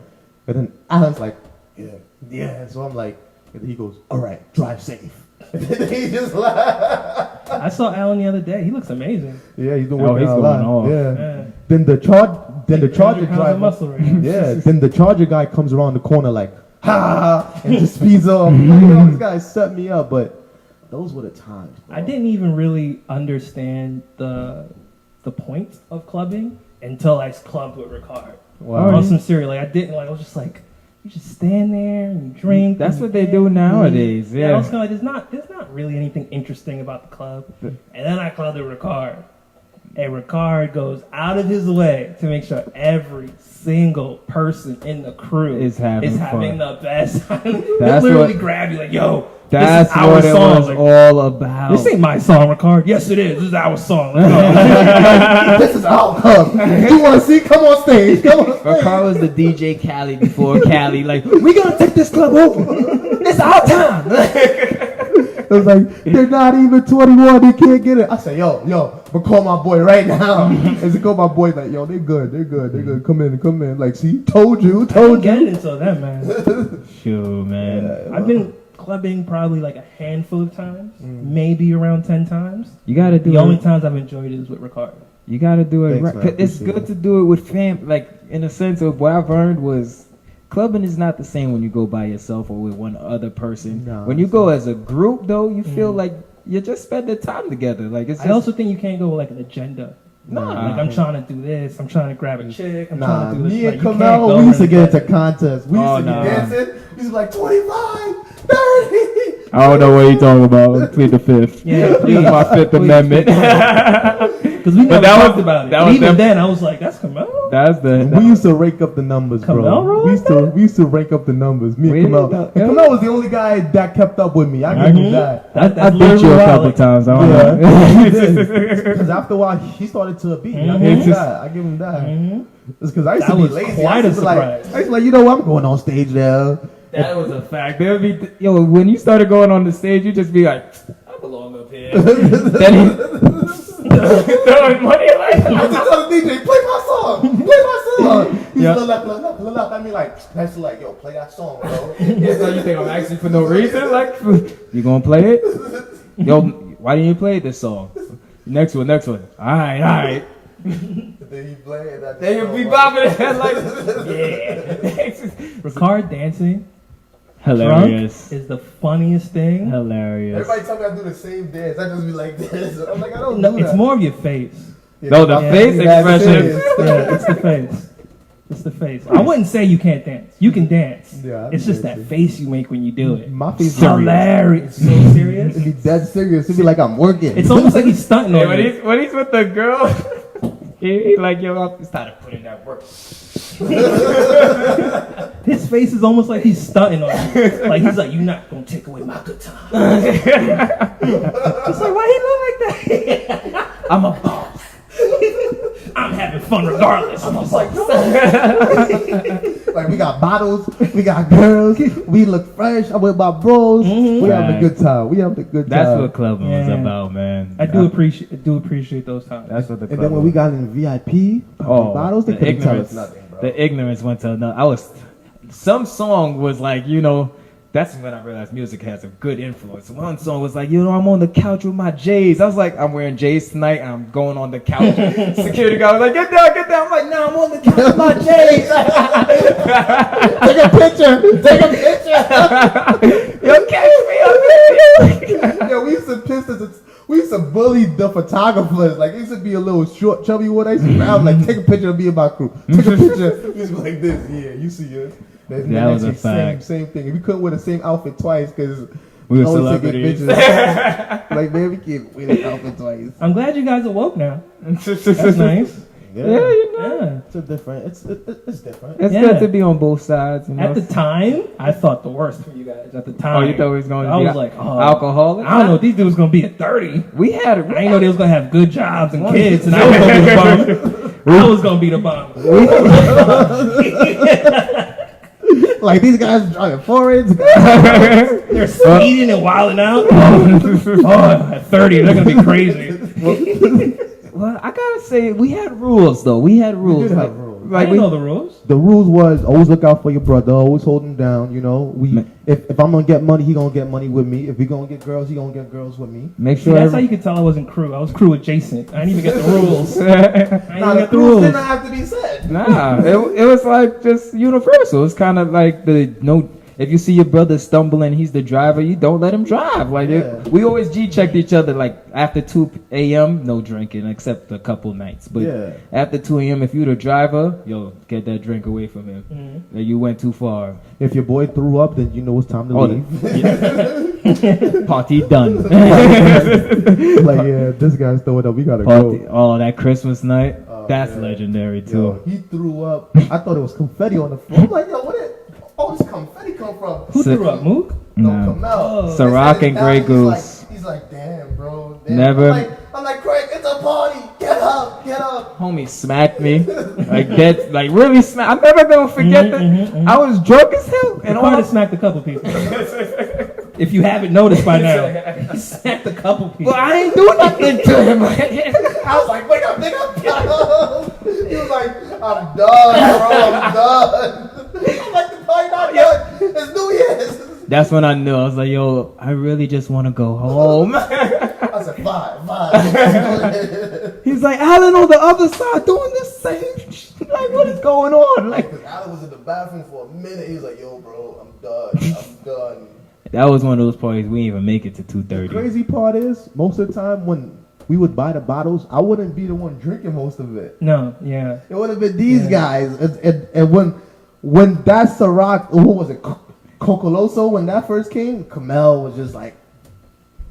And then Alan's like, yeah. So I'm like, and he goes, all right, drive safe. And then he just laughed. I saw Alan the other day. He looks amazing. Yeah, he's been working out a lot. Off. Yeah. Then the Charger driver. Yeah. Then the Charger guy comes around the corner like, ha, and just speeds off. Like, this guy set me up, but those were the times. Bro. I didn't even really understand the point of clubbing until I clubbed with Rickard. Wow. On some serious, like I didn't like. I was just like, you just stand there and you drink. That's what they do nowadays. Yeah. I was kind of like, there's not really anything interesting about the club. And then I clubbed with Rickard, and Rickard goes out of his way to make sure every single person in the crew is having the best time. They That's literally grab you like, yo. That's what it was all about. This ain't my song, Rickard. Yes, it is. This is our song. This is our club. You want to see? Come on stage. Rickard was the DJ Cali before Cali. Like, we gonna take this club over. It's our time. It was like, they're not even 21. They can't get it. I said, yo, but call my boy right now. And so call my boy like, yo, they're good. Come in. Like, see, told you. I didn't get it until then, man. Sure, man. Yeah, I've been clubbing probably like a handful of times, maybe around 10 times. You gotta do the only times I've enjoyed it is with Rickard. You gotta do it Thanks, right. man. It's good to do it with fam. Like, in a sense of what I've learned was clubbing is not the same when you go by yourself or with one other person. No, when you go as a group, though, you feel like you're just spending time together. Like, it's just, I also think you can't go with like an agenda. Nah. Like, I'm trying to do this. I'm trying to grab a chick. I'm trying to do this. Me and Like, Cameau, we used to get into contests. We used to be nah. dancing. We used to be like 25, 30. I don't know what you're talking about. Plead the fifth. Yeah, This is my Fifth Amendment. Because we never talked about it. And even then, I was like, that's Cameau? We used to rank up the numbers, bro. Cameau We used to rank up the numbers. Me and Cameau. And Cameau was the only guy that kept up with me. I give him that. I beat you a couple times. I don't know. Because after a while, he started to beat me. I give him that. It's because I used to be lazy. Quite a surprise. I used to like, you know what? I'm going on stage now. That was a fact. There would be, when you started going on the stage, you just be like, I belong up here. Then he throwing money like, I just tell the DJ, play my song. He's look. I mean, like, that's like, yo, play that song, bro. Yeah, so you think I'm asking for no reason? Like, you gonna play it? Yo, why didn't you play this song? Next one. All right. Then you play it. Then you'll be bobbing his head like, yeah. Rickard dancing. Hilarious. Is the funniest thing. Hilarious. Everybody tell me I do the same dance. I just be like this. I'm like, I don't No, do it's that. more of your face. Yeah, No, the face expression. Yeah, it's the face. It's the face. I wouldn't say you can't dance. You can dance. Yeah, it's just that face you make when you do it. My face is hilarious. It's so serious. It'd be dead serious. It'd be like I'm working. It's almost like he's stunting on you. When he's with the girl, he like, yo, I'm started putting that work. His face is almost like he's stunting on you. Like he's like, you're not gonna take away my good time. It's like, why he look like that? I'm a boss. I'm having fun regardless. I'm just like, like we got bottles, we got girls, we look fresh. I'm with my bros. We having a good time. That's what clubbing was about, man. I do appreciate those times. That's what the club. And then when we got in VIP, bottles, they couldn't tell us nothing, bro. The ignorance went to another. Some song was like, that's when I realized music has a good influence. One song was like, I'm on the couch with my J's. I was like, I'm wearing J's tonight, and I'm going on the couch. Security guy was like, get down. I'm like, no, I'm on the couch with my J's. Take a picture. Yo, catch me up here. Yo, we used to bully the photographers. Like, it used to be a little short, chubby one. I used to grab, like, take a picture of me and my crew. Take a picture. We used to be like this. Yeah, you see it. That was a fact. Same thing. And we couldn't wear the same outfit twice because We were Always taking celebrities. pictures. Like, man, we can't wear this outfit twice. I'm glad you guys awoke now. That's nice. Yeah, you know. Yeah. It's different. It's different. It's Yeah. good to be on both sides. You know? At the time, I thought the worst for you guys. At the time. Oh, you thought we was going to I be was like, oh, alcoholic? I don't know if these dudes going to be at 30. We had it. I didn't know they was going to have good jobs and kids, and I was going to be the bum. I was going to be the bum. Like, these guys driving foreigns. They're speeding and wilding out. Oh, at 30, they're going to be crazy. Well, I gotta say, we had rules though. We had rules. did Like, have rules. I didn't know the rules. The rules was always look out for your brother, always hold him down. You know, if I'm gonna get money, he gonna get money with me. If we gonna get girls, he gonna get girls with me. make See, sure. that's how you could tell I wasn't crew. I was crew adjacent. I didn't even get the rules. I didn't even the get the rules rules. didn't have to be said. Nah, it was like just universal. It's kind of like if you see your brother stumbling, he's the driver, you don't let him drive. Like we always G-checked each other. Like after 2 a.m., no drinking except a couple nights. But after 2 a.m., if you're the driver, yo, get that drink away from him. Mm-hmm. Like, you went too far. If your boy threw up, then you know it's time to leave. Party done. Like, yeah, this guy's throwing up. We gotta Party, go. oh, that Christmas night, that's man. legendary too. Yo, he threw up. I thought it was confetti on the floor. I'm like, yo, all this confetti come from? Who threw up, Mook? No, Nah. Cameau. Oh. Ciroc and Grey Goose. He's like, damn, bro. Damn. Never. I'm like, Craig, it's a party. Get up, get up. Homie smacked me like that, like really smacked. I'm never gonna forget that. I was drunk as hell, and Rickard smacked a couple people. If you haven't noticed by now, he smacked a couple people. But I ain't do nothing to him. I was like, wake up, nigga. He was like, I'm done, bro. I'm done. I'm like, the party not done. It's New Year's. That's when I knew. I was like, yo, I really just want to go home. I said, five. He's like, Alan on the other side doing the same shit. Like, what is going on? Like, Alan was in the bathroom for a minute. He was like, yo, bro, I'm done. that was one of those parties we didn't even make it to 2:30. The crazy part is, most of the time when we would buy the bottles, I wouldn't be the one drinking most of it. No, yeah. It would have been these guys. And when that Ciroc, what was it, Cocoloso, when that first came, Kimmel was just like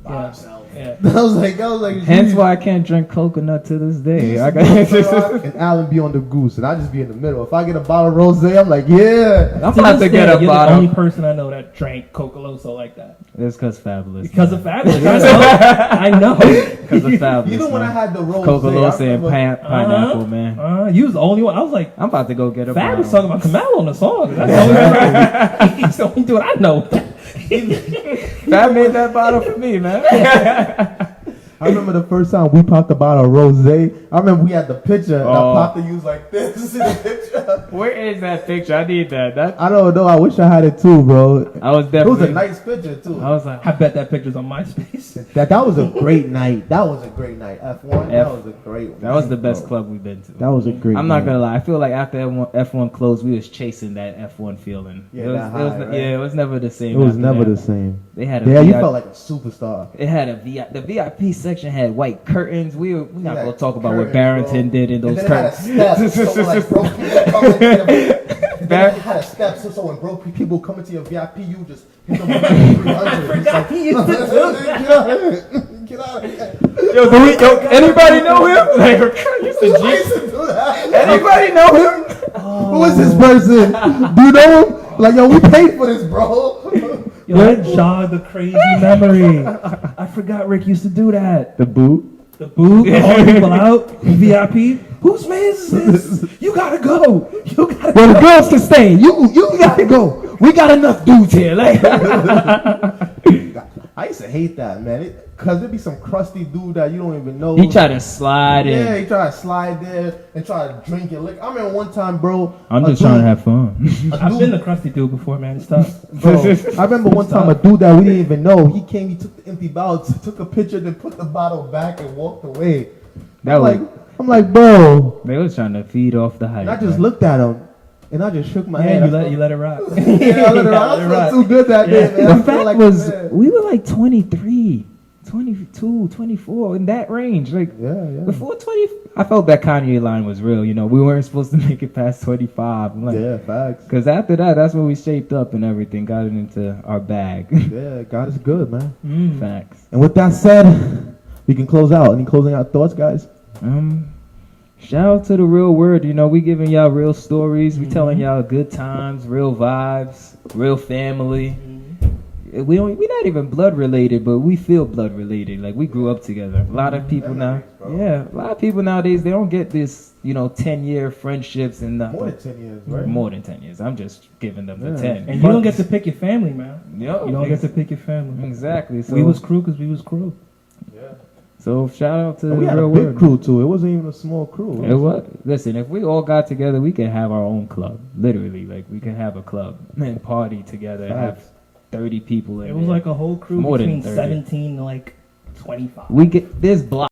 by himself. Yeah. I was like, Hence why I can't drink coconut to this day. I got Ciroc and Alan be on the goose, and I just be in the middle. If I get a bottle of rosé, I'm like, yeah. I'm To about this to get day, a you're bottle. the only person I know that drank Cocoloso like that. It's because Fabulous. Because man. of Fabulous. I know. Because of Fabulous. Even when I man. had the rosé, Coca-Cola and pineapple, man. You was the only one. I was like, I'm about to go get a Fab was bottle. talking about Cameau on the song. That's the only one. He's the only dude I know. Fab made that bottle for me, man. I remember the first time we popped a bottle of rosé. I remember we had the picture. And I popped the use like this in the picture. Where is that picture? I need that. I don't know. I wish I had it too, bro. I was It definitely. was a nice picture too. I was like, I bet that picture's on MySpace. That was a great night. That was a great night. F1. That was a great one. that was the best club we've been to. That was a great. I'm not gonna lie. I feel like after F1 closed, we was chasing that F1 feeling. Yeah, it was, that high, right? yeah, it was never the It same. was after never that. the same. They had a Yeah, you VIP felt like a superstar. It had the VIP section had white curtains. We're not Yeah, gonna talk about what curtains, Barrington bro. did in those And then curtains. it had a step, so like broke people come into the, then it had a step, so when broke people come into your VIP, you just hit them with 300. I forgot he used to do. Get out of here. Yo, anybody know him? Like, used to I used to do that. anybody know him? Who is this person? Do you know him? Like, yo, we paid for this, bro. Yo, that jogged the crazy memory. I forgot Rick used to do that. The boot. The boot, all the people out, VIP. Whose man's is this? You gotta go. You gotta Well, go. the girls can stay. You gotta go. We got enough dudes here. Like, I used to hate that, man. Cause there'd be some crusty dude that you don't even know. he tried to slide in. Yeah, he tried to slide there and try to drink it. Like, I remember one time, bro. I'm a just trying to dude- have fun. a I've dude- been the crusty dude before, man. It's tough. Bro, I remember one time a dude that we didn't even know. He came, he took the empty bottle, took a picture, then put the bottle back and walked away. That was, I'm like, bro. they was trying to feed off the hype. And I just man. looked at him, and I just shook my Yeah, head. you let it rock. Yeah, I let it rock. I felt too good that day, man. I The felt fact like, was, man. we were like 23. 22, 24, in that range. Like, Yeah. before 20, I felt that Kanye line was real. You know, we weren't supposed to make it past 25. I'm like, Yeah, facts. because after that, that's when we shaped up and everything, got it into our bag. Yeah, God is good, man. Facts. And with that said, we can close out. Any closing out thoughts, guys? Shout out to the real word. You know, we giving y'all real stories. We telling y'all good times, real vibes, real family. We not even blood related, but we feel blood related. Like, we grew up together. A lot of people now, a lot of people nowadays, they don't get this, 10-year friendships and nothing. More than 10 years, right? More than 10 years. I'm just giving them the 10. And you don't get to pick your family, man. Yo, You don't get to pick your family. Exactly. So We was crew because we was crew. Yeah. So shout out to And we the had a real big word. crew, too. It wasn't even a small crew. It was. Listen, if we all got together, we could have our own club. Literally, like, we could have a club and party together and have 30 people in It was there. like a whole crew More than between 30. 17 to like 25. There's blocks